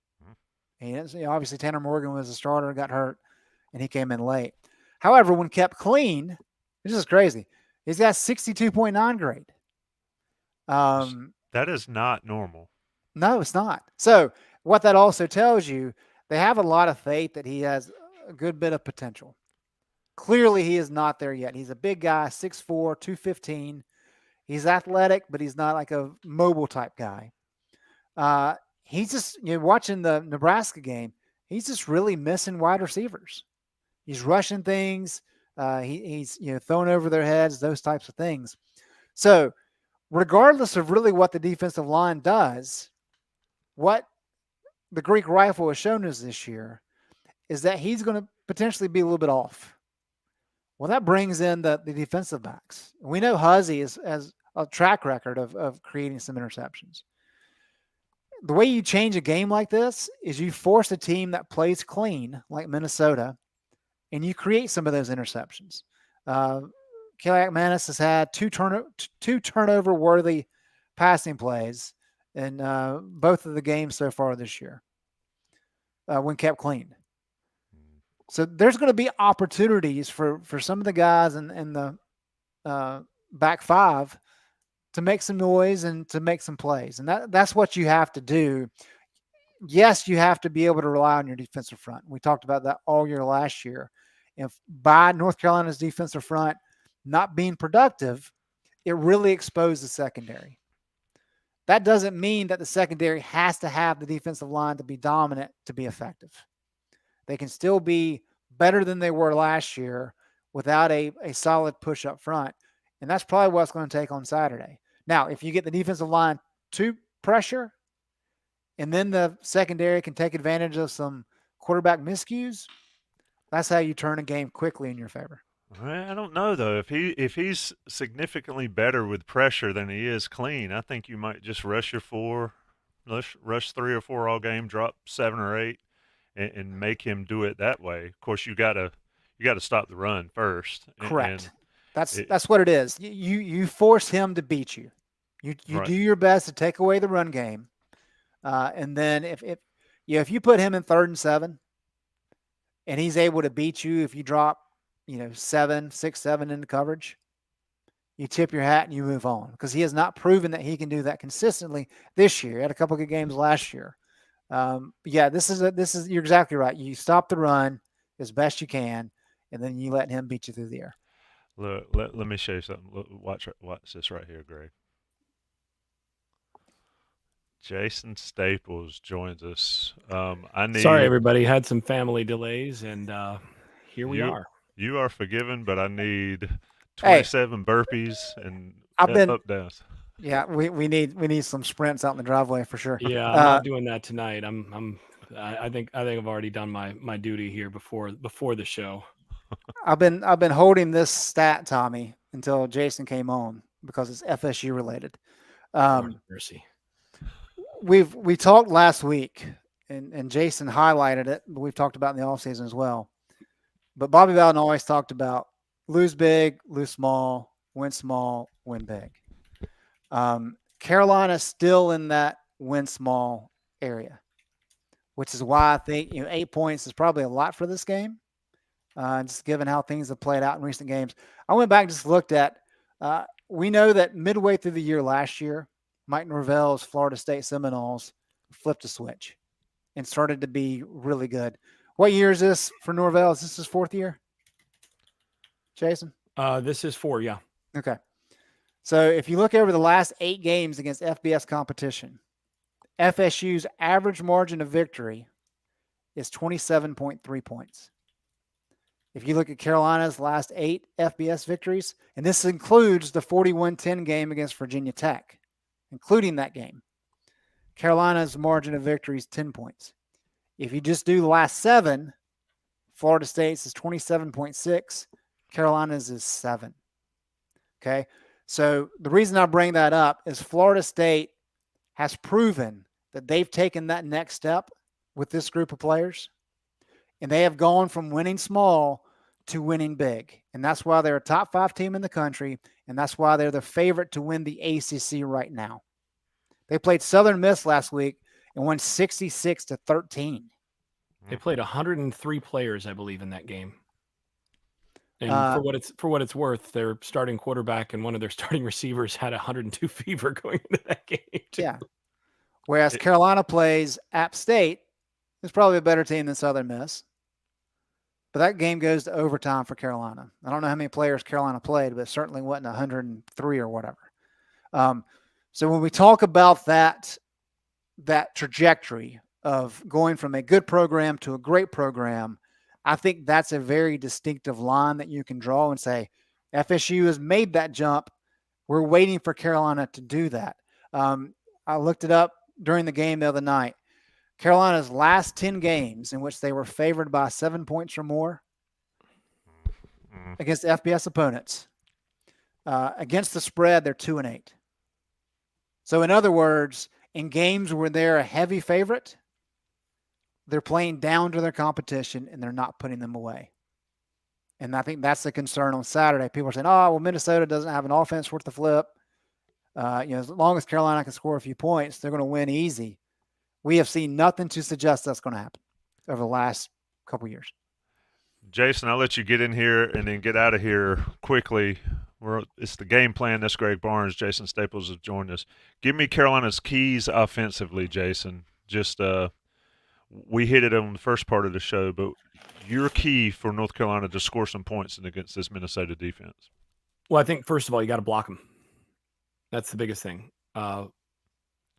Obviously, Tanner Morgan was a starter, got hurt, and he came in late. However, when kept clean, this is crazy. He's got 62.9 grade. That is not normal. No, it's not. So what that also tells you, they have a lot of faith that he has a good bit of potential. Clearly, he is not there yet. He's a big guy, 6'4", 215. He's athletic, but he's not like a mobile type guy. He's just, watching the Nebraska game, he's just really missing wide receivers. He's rushing things. He's throwing over their heads, those types of things. So regardless of really what the defensive line does, what the Greek Rifle has shown us this year is that he's going to potentially be a little bit off. Well, that brings in the defensive backs. We know Huzzy has a track record of creating some interceptions. The way you change a game like this is you force a team that plays clean, like Minnesota, and you create some of those interceptions. Kelly McManus has had two turnover-worthy passing plays in both of the games so far this year when kept clean. So there's going to be opportunities for some of the guys in the back five to make some noise and to make some plays. And that's what you have to do. Yes, you have to be able to rely on your defensive front. We talked about that all year last year. If by North Carolina's defensive front not being productive, it really exposed the secondary. That doesn't mean that the secondary has to have the defensive line to be dominant to be effective. They can still be better than they were last year without a solid push up front. And that's probably what it's going to take on Saturday. Now, if you get the defensive line to pressure and then the secondary can take advantage of some quarterback miscues, that's how you turn a game quickly in your favor. I don't know though. If he's significantly better with pressure than he is clean, I think you might just rush 3 or 4 all game, drop 7 or 8, and make him do it that way. Of course, you got to stop the run first. Correct. That's what it is. You force him to beat you. You right. Do your best to take away the run game, and then if you put him in 3rd and 7, and he's able to beat you if you drop 6, 7 into coverage, you tip your hat and you move on, because he has not proven that he can do that consistently this year. He had a couple of good games last year. This is you're exactly right. You stop the run as best you can, and then you let him beat you through the air. Look, let me show you something. Look, watch this right here, Greg. Jason Staples joins us. Sorry, everybody. Had some family delays, and here we are. You are forgiven, but I need 27 burpees and up downs. Yeah, we need some sprints out in the driveway for sure. Yeah, I'm not doing that tonight. I think I've already done my duty here before the show. I've been holding this stat, Tommy, until Jason came on, because it's FSU related. Mercy. We talked last week, and Jason highlighted it, but we've talked about in the offseason as well. But Bobby Bowden always talked about lose big, lose small, win big. Carolina's still in that win small area, which is why I think 8 points is probably a lot for this game, just given how things have played out in recent games. I went back and just looked at we know that midway through the year last year, Mike Norvell's Florida State Seminoles flipped a switch and started to be really good. What year is this for Norvell? Is this his 4th year, Jason? This is 4, yeah. Okay. So if you look over the last 8 games against FBS competition, FSU's average margin of victory is 27.3 points. If you look at Carolina's last 8 FBS victories, and this includes the 41-10 game against Virginia Tech, including that game, Carolina's margin of victory is 10 points. If you just do the last 7, Florida State's is 27.6. Carolina's is 7. Okay. So the reason I bring that up is Florida State has proven that they've taken that next step with this group of players, and they have gone from winning small to winning big. And that's why they're a top 5 team in the country, and that's why they're the favorite to win the ACC right now. They played Southern Miss last week and won 66-13. They played 103 players, I believe, in that game. And for what it's worth, their starting quarterback and one of their starting receivers had 102 fever going into that game, too. Yeah. Whereas Carolina plays App State, who's probably a better team than Southern Miss. But that game goes to overtime for Carolina. I don't know how many players Carolina played, but it certainly wasn't 103 or whatever. So when we talk about that trajectory of going from a good program to a great program, I think that's a very distinctive line that you can draw and say, FSU has made that jump. We're waiting for Carolina to do that. I looked it up during the game the other night. Carolina's last 10 games in which they were favored by 7 points or more against FBS opponents. Against the spread, they're 2-8. So in other words, in games where they're a heavy favorite, they're playing down to their competition and they're not putting them away. And I think that's the concern on Saturday. People are saying, oh, well, Minnesota doesn't have an offense worth the flip. As long as Carolina can score a few points, they're going to win easy. We have seen nothing to suggest that's going to happen over the last couple of years. Jason, I'll let you get in here and then get out of here quickly. It's the game plan. That's Greg Barnes. Jason Staples has joined us. Give me Carolina's keys offensively, Jason. Just we hit it on the first part of the show, but your key for North Carolina to score some points against this Minnesota defense. Well, I think first of all, you got to block them. That's the biggest thing.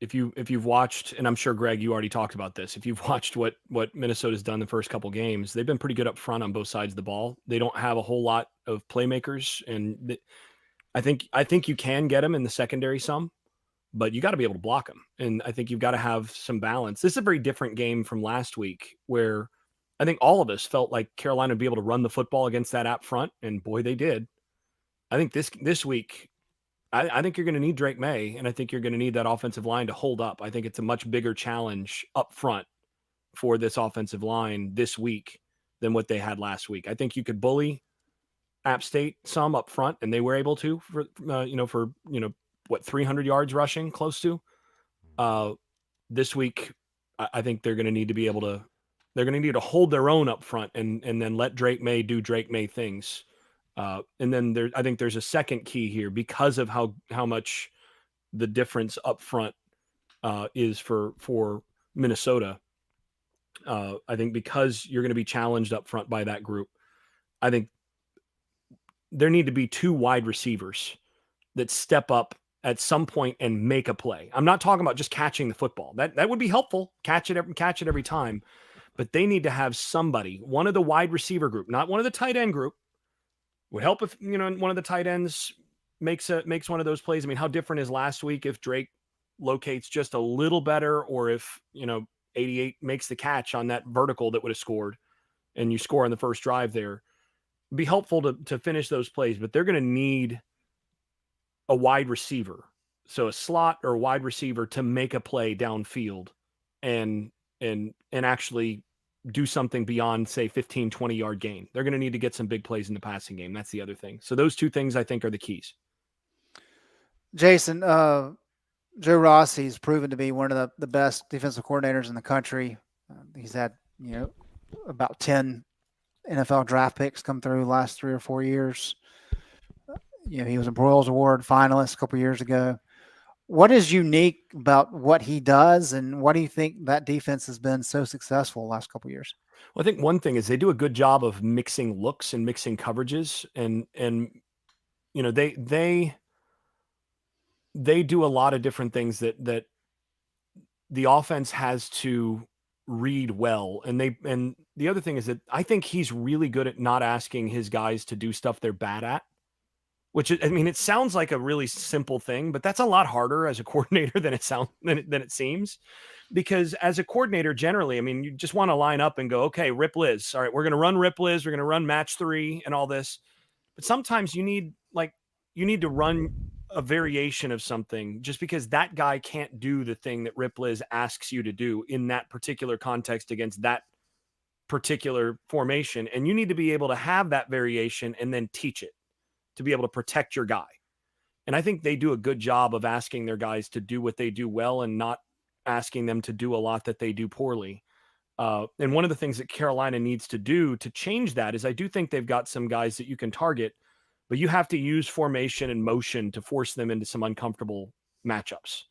If you've watched, and I'm sure Greg, you already talked about this. If you've watched what Minnesota's done the first couple games, they've been pretty good up front on both sides of the ball. They don't have a whole lot of playmakers, and I think you can get them in the secondary some, but you got to be able to block them. And I think you've got to have some balance. This is a very different game from last week, where I think all of us felt like Carolina would be able to run the football against that up front, and boy, they did. I think this week, I think you're going to need Drake May, and I think you're going to need that offensive line to hold up. I think it's a much bigger challenge up front for this offensive line this week than what they had last week. I think you could bully App State some up front, and they were able to for 300 yards rushing, close to. This week, I think they're going to need to be able to. They're going to need to hold their own up front, and then let Drake May do Drake May things. And then I think there's a second key here because of how much the difference up front is for Minnesota. I think because you're going to be challenged up front by that group, I think there need to be 2 wide receivers that step up at some point and make a play. I'm not talking about just catching the football. That would be helpful. Catch it every time. But they need to have somebody, one of the wide receiver group, not one of the tight end group. Would help if, one of the tight ends makes one of those plays. I mean, how different is last week if Drake locates just a little better, or if, 88 makes the catch on that vertical that would have scored and you score on the first drive there. It'd be helpful to finish those plays, but they're going to need a wide receiver. So a slot or a wide receiver to make a play downfield and actually do something beyond, say, 15, 20-yard gain. They're going to need to get some big plays in the passing game. That's the other thing. So those 2 things, I think, are the keys. Jason, Joe Rossi's proven to be one of the best defensive coordinators in the country. He's had, about 10 NFL draft picks come through the last 3 or 4 years. He was a Broyles Award finalist a couple years ago. What is unique about what he does, and what do you think that defense has been so successful the last couple of years? Well, I think one thing is they do a good job of mixing looks and mixing coverages, and they do a lot of different things that the offense has to read well. And the other thing is that I think he's really good at not asking his guys to do stuff they're bad at. which I mean, it sounds like a really simple thing, but that's a lot harder as a coordinator than it seems. Because as a coordinator, generally, I mean, you just want to line up and go, okay, Rip Liz. All right, we're going to run Rip Liz. We're going to run match 3 and all this. But sometimes you need to run a variation of something just because that guy can't do the thing that Rip Liz asks you to do in that particular context against that particular formation. And you need to be able to have that variation and then teach it to be able to protect your guy. And I think they do a good job of asking their guys to do what they do well and not asking them to do a lot that they do poorly. And one of the things that Carolina needs to do to change that is I do think they've got some guys that you can target, but you have to use formation and motion to force them into some uncomfortable matchups.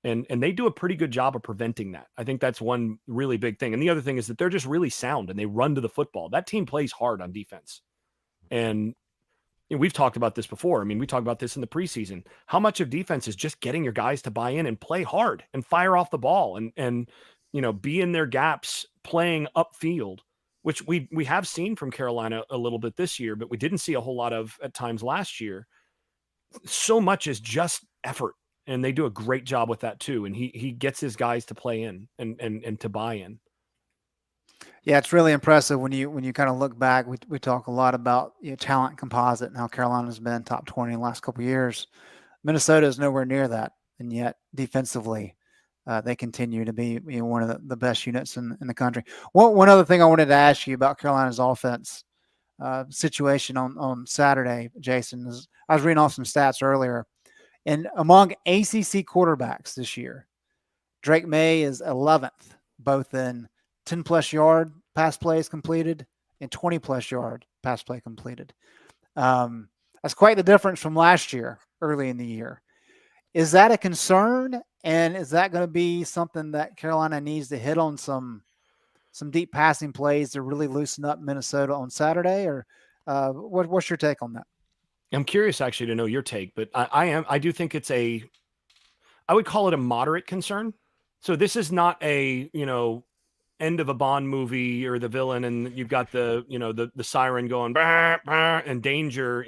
And they do a pretty good job of preventing that. I think that's one really big thing. And the other thing is that they're just really sound and they run to the football. That team plays hard on defense. And we've talked about this before. I mean, we talked about this in the preseason. How much of defense is just getting your guys to buy in and play hard and fire off the ball and be in their gaps playing upfield, which we have seen from Carolina a little bit this year, but we didn't see a whole lot of at times last year. So much is just effort, and they do a great job with that too. And he gets his guys to play in and to buy in. Yeah, it's really impressive when you kind of look back. We talk a lot about talent composite and how Carolina's been top 20 in the last couple of years. Minnesota is nowhere near that, and yet defensively, they continue to be one of the best units in the country. One other thing I wanted to ask you about Carolina's offense situation on Saturday, Jason, is I was reading off some stats earlier, and among ACC quarterbacks this year, Drake May is 11th, both in 10-plus yard pass plays completed and 20-plus yard pass play completed. That's quite the difference from last year, early in the year. Is that a concern? And is that going to be something that Carolina needs to hit on some deep passing plays to really loosen up Minnesota on Saturday? Or what's your take on that? I'm curious actually to know your take, but I do think I would call it a moderate concern. So this is not a, end of a Bond movie or the villain and you've got the siren going bah, bah, and danger,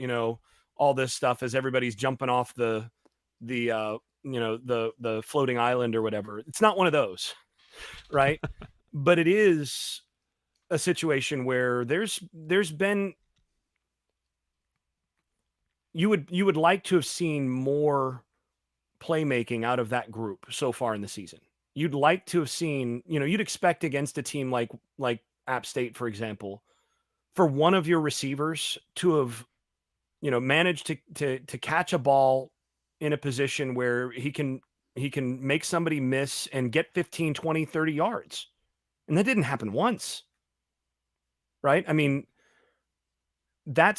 all this stuff as everybody's jumping off the floating island or whatever. It's not one of those, right? But it is a situation where there's been, you would like to have seen more playmaking out of that group so far in the season. You'd like to have seen, you'd expect against a team like App State, for example, for one of your receivers to have, managed to catch a ball in a position where he can make somebody miss and get 15, 20, 30 yards. And that didn't happen once. Right? I mean, that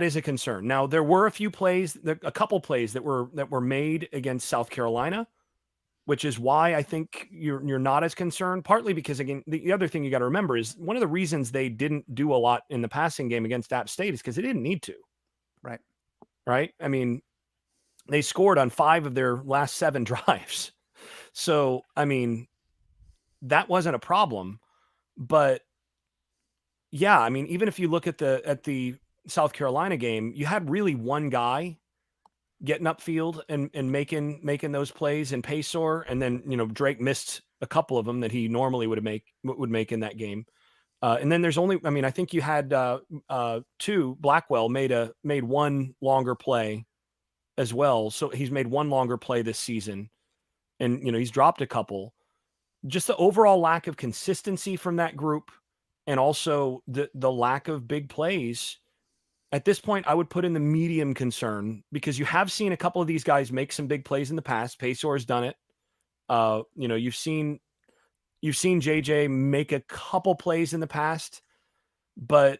is a concern. Now, there were a couple plays that were made against South Carolina, which is why I think you're not as concerned, partly because, again, the other thing you got to remember is one of the reasons they didn't do a lot in the passing game against App State is because they didn't need to. Right? I mean, they scored on 5 of their last 7 drives. So, I mean, that wasn't a problem. But yeah, I mean, even if you look at the South Carolina game, you had really one guy getting upfield and making those plays in Paysor, and then Drake missed a couple of them that he normally would make in that game. And then there's only, I mean, I think you had 2. Blackwell made one longer play as well, so he's made one longer play this season, and he's dropped a couple. Just the overall lack of consistency from that group, and also the lack of big plays. At this point, I would put in the medium concern because you have seen a couple of these guys make some big plays in the past. Paysor has done it. You've seen JJ make a couple plays in the past, but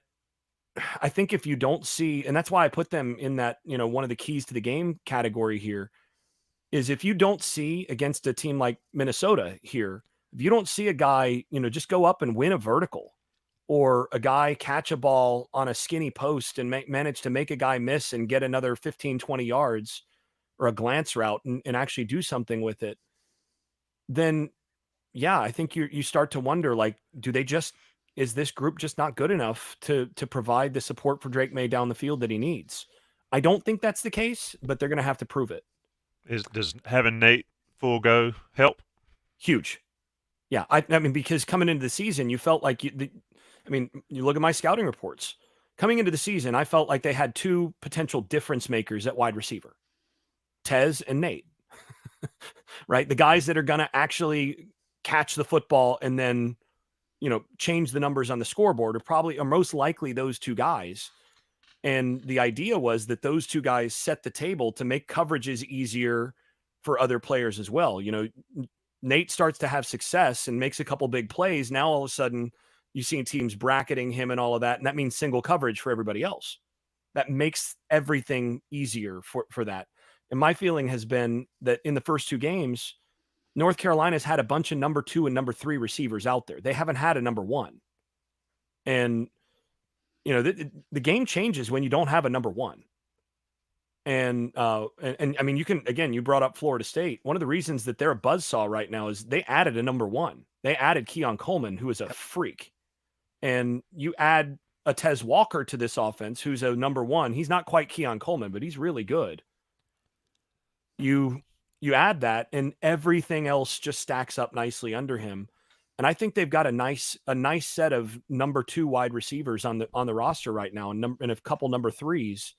I think if you don't see, and that's why I put them in that, one of the keys to the game category here, is if you don't see against a team like Minnesota here, if you don't see a guy, just go up and win a vertical, or a guy catch a ball on a skinny post and manage to make a guy miss and get another 15, 20 yards, or a glance route and actually do something with it, then yeah, I think you start to wonder, like, is this group just not good enough to provide the support for Drake May down the field that he needs? I don't think that's the case, but they're going to have to prove it. Does having Nate full go help? Huge. Yeah. I mean, because coming into the season, you felt like you look at my scouting reports. Coming into the season, I felt like they had two potential difference makers at wide receiver, Tez and Nate, right? The guys that are going to actually catch the football and then, change the numbers on the scoreboard are most likely those two guys. And the idea was that those two guys set the table to make coverages easier for other players as well. Nate starts to have success and makes a couple big plays. Now, all of a sudden, you see teams bracketing him and all of that. And that means single coverage for everybody else. That makes everything easier for that. And my feeling has been that in the first two games, North Carolina's had a bunch of number 2 and number 3 receivers out there. They haven't had a number 1. And, the game changes when you don't have a number 1. And I mean, you brought up Florida State. One of the reasons that they're a buzzsaw right now is they added a number 1. They added Keon Coleman, who is a freak. And you add a Tez Walker to this offense, who's a number 1. He's not quite Keon Coleman, but he's really good. You add that, and everything else just stacks up nicely under him. And I think they've got a nice set of number 2 wide receivers on the roster right now, and a couple number 3s.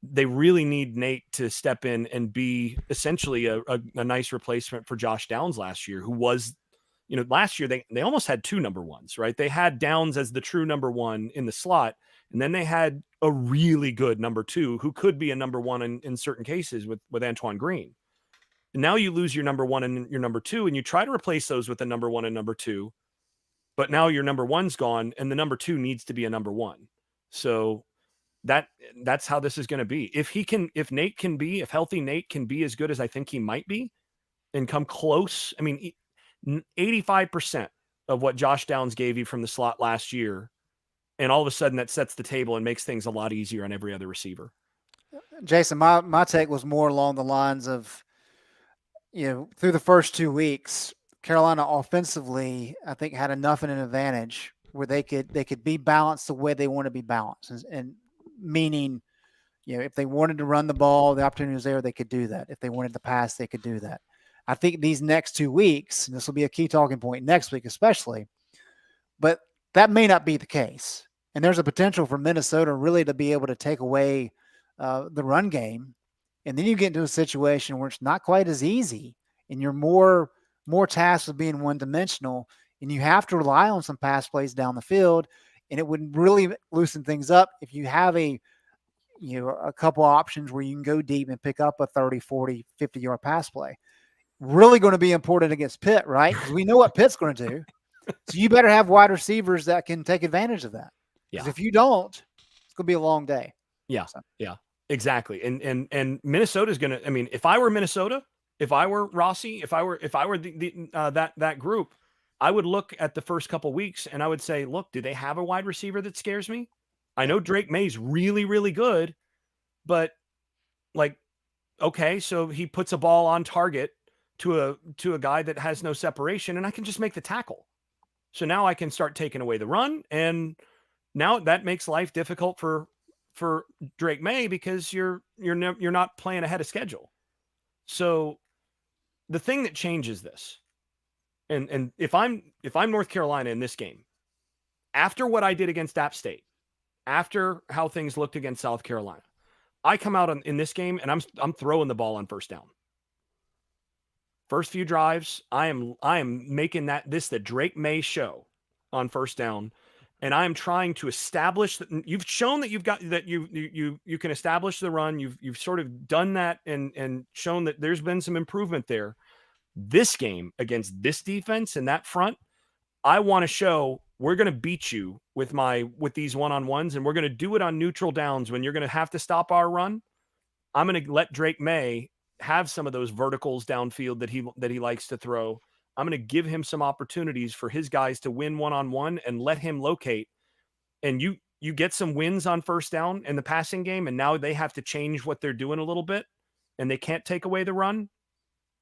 They really need Nate to step in and be essentially a nice replacement for Josh Downs last year, who was, last year they almost had 2 number 1s, right? They had Downs as the true number 1 in the slot, and then they had a really good number 2 who could be a number 1 in certain cases with Antoine Green. And now you lose your number 1 and your number 2, and you try to replace those with a number 1 and number 2, but now your number 1's gone, and the number 2 needs to be a number 1. So that's how this is going to be. If healthy Nate can be as good as I think he might be and come close. I mean, 85% of what Josh Downs gave you from the slot last year, and all of a sudden that sets the table and makes things a lot easier on every other receiver. Jason, my take was more along the lines of, through the first 2 weeks, Carolina offensively, I think, had enough in an advantage where they could be balanced the way they want to be balanced. And meaning, if they wanted to run the ball, the opportunity was there, they could do that. If they wanted to pass, they could do that. I think these next 2 weeks, and this will be a key talking point next week especially, but that may not be the case. And there's a potential for Minnesota really to be able to take away the run game. And then you get into a situation where it's not quite as easy, and you're more tasked with being one-dimensional, and you have to rely on some pass plays down the field. And it would really loosen things up if you have a couple options where you can go deep and pick up a 30, 40, 50-yard pass play. Really going to be important against Pitt, right? Because we know what Pitt's going to do. So you better have wide receivers that can take advantage of that. Because if you don't, it's going to be a long day. Yeah, yeah, exactly. And Minnesota's going to. I mean, if I were Minnesota, if I were Rossi, if I were that group, I would look at the first couple weeks and I would say, look, do they have a wide receiver that scares me? I know Drake May's really, really good, but okay, so he puts a ball on target to a guy that has no separation, and I can just make the tackle. So now I can start taking away the run, and now that makes life difficult for Drake May because you're not playing ahead of schedule. So the thing that changes this, and if I'm North Carolina in this game, after what I did against App State, after how things looked against South Carolina, I come out in this game and I'm throwing the ball on first down. First few drives, I am making this the Drake May show on first down, and I am trying to establish that you've shown that you can establish the run. You've sort of done that and shown that there's been some improvement there. This game against this defense and that front, I want to show we're going to beat you with these one-on-ones, and we're going to do it on neutral downs when you're going to have to stop our run. I'm going to let Drake May have some of those verticals downfield that he likes to throw. I'm going to give him some opportunities for his guys to win one-on-one and let him locate. And you get some wins on first down in the passing game, and now they have to change what they're doing a little bit, and they can't take away the run.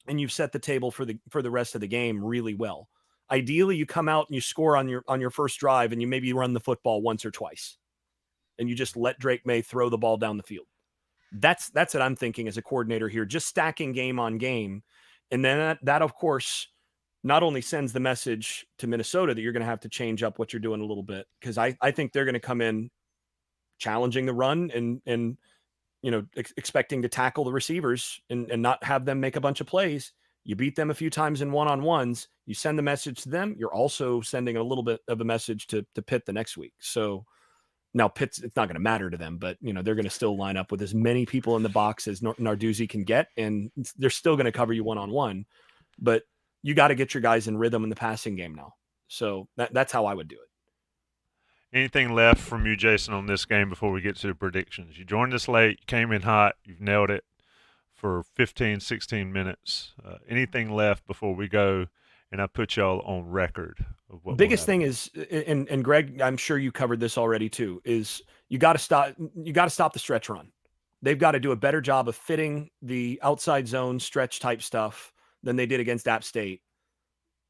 And you've set the table for the rest of the game really well. Ideally, you come out and you score on your first drive, and you maybe run the football once or twice, and you just let Drake May throw the ball down the field. That's what I'm thinking as a coordinator here, just stacking game on game. And then that of course, not only sends the message to Minnesota that you're going to have to change up what you're doing a little bit, because I think they're going to come in challenging the run and expecting to tackle the receivers and not have them make a bunch of plays. You beat them a few times in one-on-ones. You send the message to them. You're also sending a little bit of a message to Pitt the next week. So now Pitt's, it's not going to matter to them, but they're going to still line up with as many people in the box as Narduzzi can get, and they're still going to cover you one-on-one. But you got to get your guys in rhythm in the passing game now. So that's how I would do it. Anything left from you, Jason, on this game before we get to the predictions? You joined us late. You came in hot. You've nailed it for 15, 16 minutes. Anything left before we go and I put y'all on record of what biggest thing is, and Greg, I'm sure you covered this already too, is you got to stop the stretch run. They've got to do a better job of fitting the outside zone stretch type stuff than they did against App State,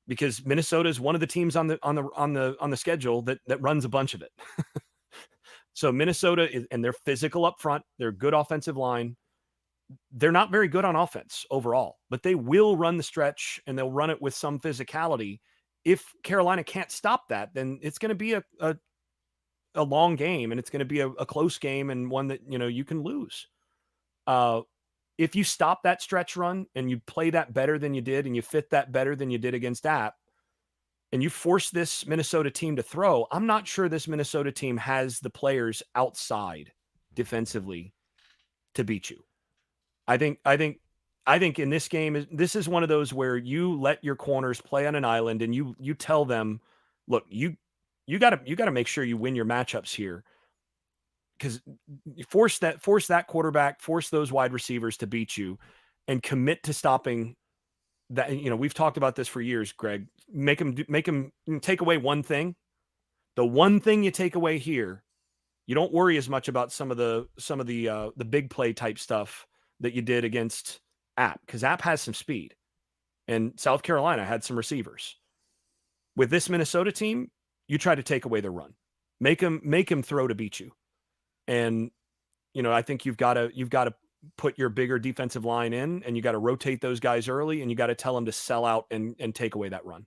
because Minnesota is one of the teams on the schedule that runs a bunch of it. So Minnesota is, and they're physical up front. They're a good offensive line. They're not very good on offense overall, but they will run the stretch and they'll run it with some physicality. If Carolina can't stop that, then it's going to be a long game, and it's going to be a close game, and one that, you can lose. If you stop that stretch run and you play that better than you did, and you fit that better than you did against App, and you force this Minnesota team to throw, I'm not sure this Minnesota team has the players outside defensively to beat you. I think in this game, this is one of those where you let your corners play on an island, and you tell them, look, you got to make sure you win your matchups here, because force that quarterback, force those wide receivers to beat you, and commit to stopping that. We've talked about this for years, Greg. Make them take away one thing. The one thing you take away here, you don't worry as much about some of the big play type stuff that you did against App, because App has some speed, and South Carolina had some receivers. With this Minnesota team, you try to take away their run, make them throw to beat you, and I think you've got to put your bigger defensive line in, and you got to rotate those guys early, and you got to tell them to sell out and take away that run.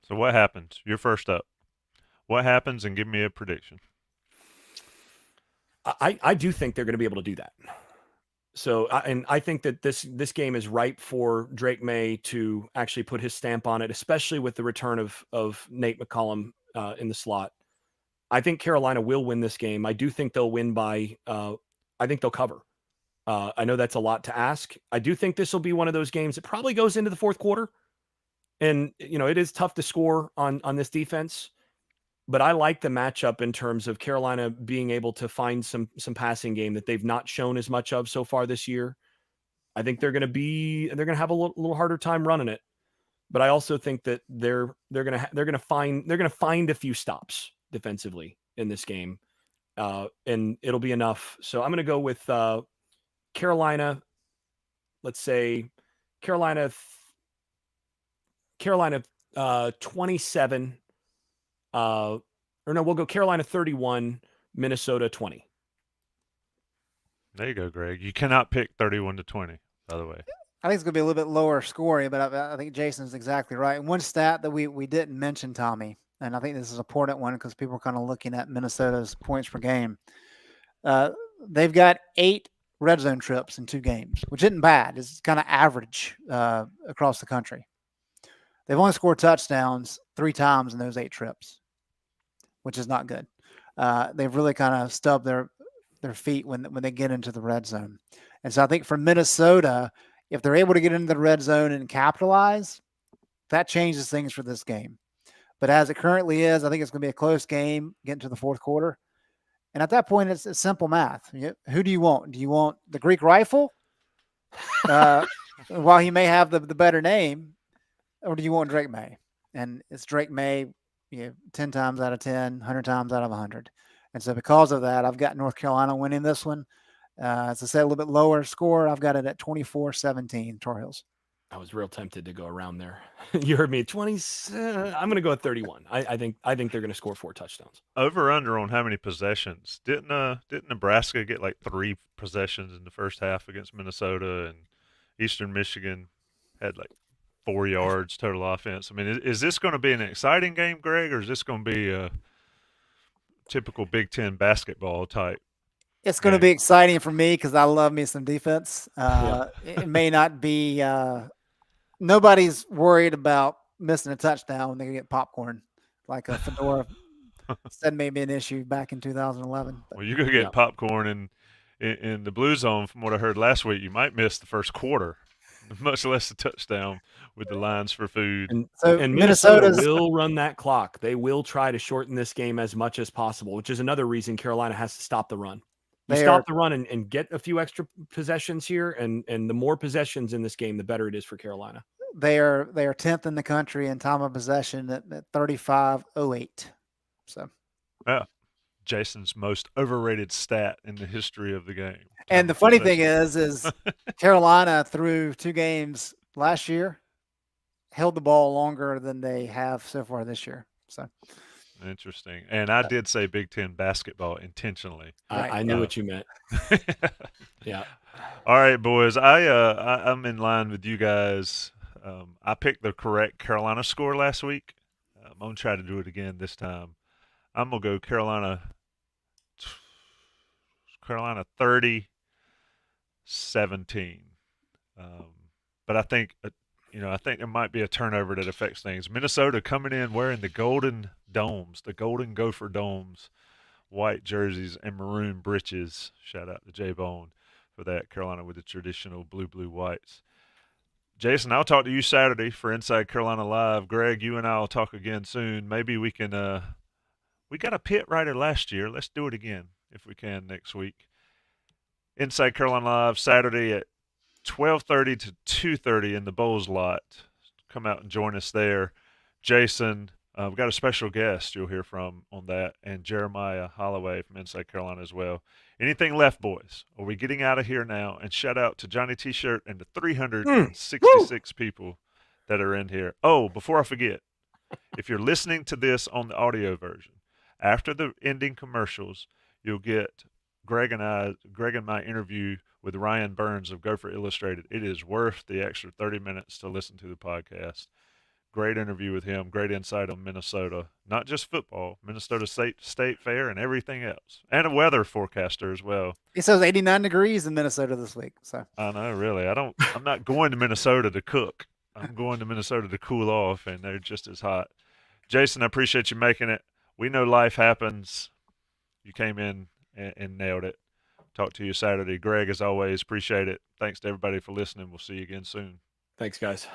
So what happens? You're first up. What happens, and give me a prediction. I do think they're going to be able to do that. So, and I think that this game is ripe for Drake May to actually put his stamp on it, especially with the return of Nate McCollum in the slot. I think Carolina will win this game. I do think they'll win by, I think they'll cover. I know that's a lot to ask. I do think this will be one of those games that probably goes into the fourth quarter. And, it is tough to score on this defense. But I like the matchup in terms of Carolina being able to find some passing game that they've not shown as much of so far this year. I think they're going to have a little harder time running it. But I also think that they're going to find a few stops defensively in this game, and it'll be enough. So I'm going to go with Carolina. Let's say Carolina 27. We'll go Carolina 31, Minnesota 20. There you go, Greg. You cannot pick 31-20, by the way. I think it's going to be a little bit lower scoring, but I think Jason's exactly right. And one stat that we didn't mention, Tommy, and I think this is an important one because people are kind of looking at Minnesota's points per game. They've got 8 red zone trips in 2 games, which isn't bad. It's kind of average across the country. They've only scored touchdowns 3 times in those 8 trips, which is not good. They've really kind of stubbed their feet when they get into the red zone. And so I think for Minnesota, if they're able to get into the red zone and capitalize, that changes things for this game. But as it currently is, I think it's going to be a close game getting to the fourth quarter. And at that point, it's simple math. Who do you want? Do you want the Greek rifle? While he may have the better name, or do you want Drake May? And it's Drake May, 10 times out of 10, 100 times out of 100. And so because of that, I've got North Carolina winning this one. As I said, a little bit lower score. I've got it at 24-17, Tar Heels. I was real tempted to go around there. You heard me at 20. I'm going to go at 31. I think they're going to score 4 touchdowns. Over under on how many possessions? Didn't Nebraska get like 3 possessions in the first half against Minnesota, and Eastern Michigan had like 4 yards total offense? I mean, is this going to be an exciting game, Greg, or is this going to be a typical Big Ten basketball type? It's going to be exciting for me because I love me some defense. Yeah. It may not be. Nobody's worried about missing a touchdown when they get popcorn, like a Fedora said may be an issue back in 2011. Well, you're going to get popcorn in the blue zone. From what I heard last week, you might miss the first quarter, much less a touchdown with the lines for food. And Minnesota will run that clock. They will try to shorten this game as much as possible, which is another reason Carolina has to stop the run. You stop the run and get a few extra possessions here, and the more possessions in this game, the better it is for Carolina. They are 10th in the country in time of possession at 35.08. So, yeah, Jason's most overrated stat in the history of the game. And the funny thing is Carolina through 2 games last year held the ball longer than they have so far this year. So. Interesting. And I did say Big Ten basketball intentionally. I knew what you meant. Yeah. All right, boys. I'm in line with you guys. I picked the correct Carolina score last week. I'm going to try to do it again this time. I'm going to go Carolina 30-17. But I think there might be a turnover that affects things. Minnesota coming in wearing the golden domes, the golden Gopher domes, white jerseys and maroon breeches. Shout out to J-Bone for that. Carolina with the traditional blue whites. Jason, I'll talk to you Saturday for Inside Carolina Live. Greg, you and I will talk again soon. Maybe we can we got a pit writer last year. Let's do it again if we can next week. Inside Carolina Live Saturday at 12:30 to 2:30 in the Bowls lot. Come out and join us there. Jason, we've got a special guest you'll hear from on that, and Jeremiah Holloway from Inside Carolina as well. Anything left, boys? Are we getting out of here now? And shout out to Johnny T-Shirt and the 366 people that are in here. Oh, before I forget, if you're listening to this on the audio version, after the ending commercials, you'll get Greg and my interview with Ryan Burns of Gopher Illustrated. It is worth the extra 30 minutes to listen to the podcast. Great interview with him. Great insight on Minnesota. Not just football, Minnesota State Fair and everything else. And a weather forecaster as well. It says 89 degrees in Minnesota this week. So I know, really. I'm not going to Minnesota to cook. I'm going to Minnesota to cool off, and they're just as hot. Jason, I appreciate you making it. We know life happens. You came in and nailed it. Talk to you Saturday. Greg, as always, appreciate it. Thanks to everybody for listening. We'll see you again soon. Thanks, guys.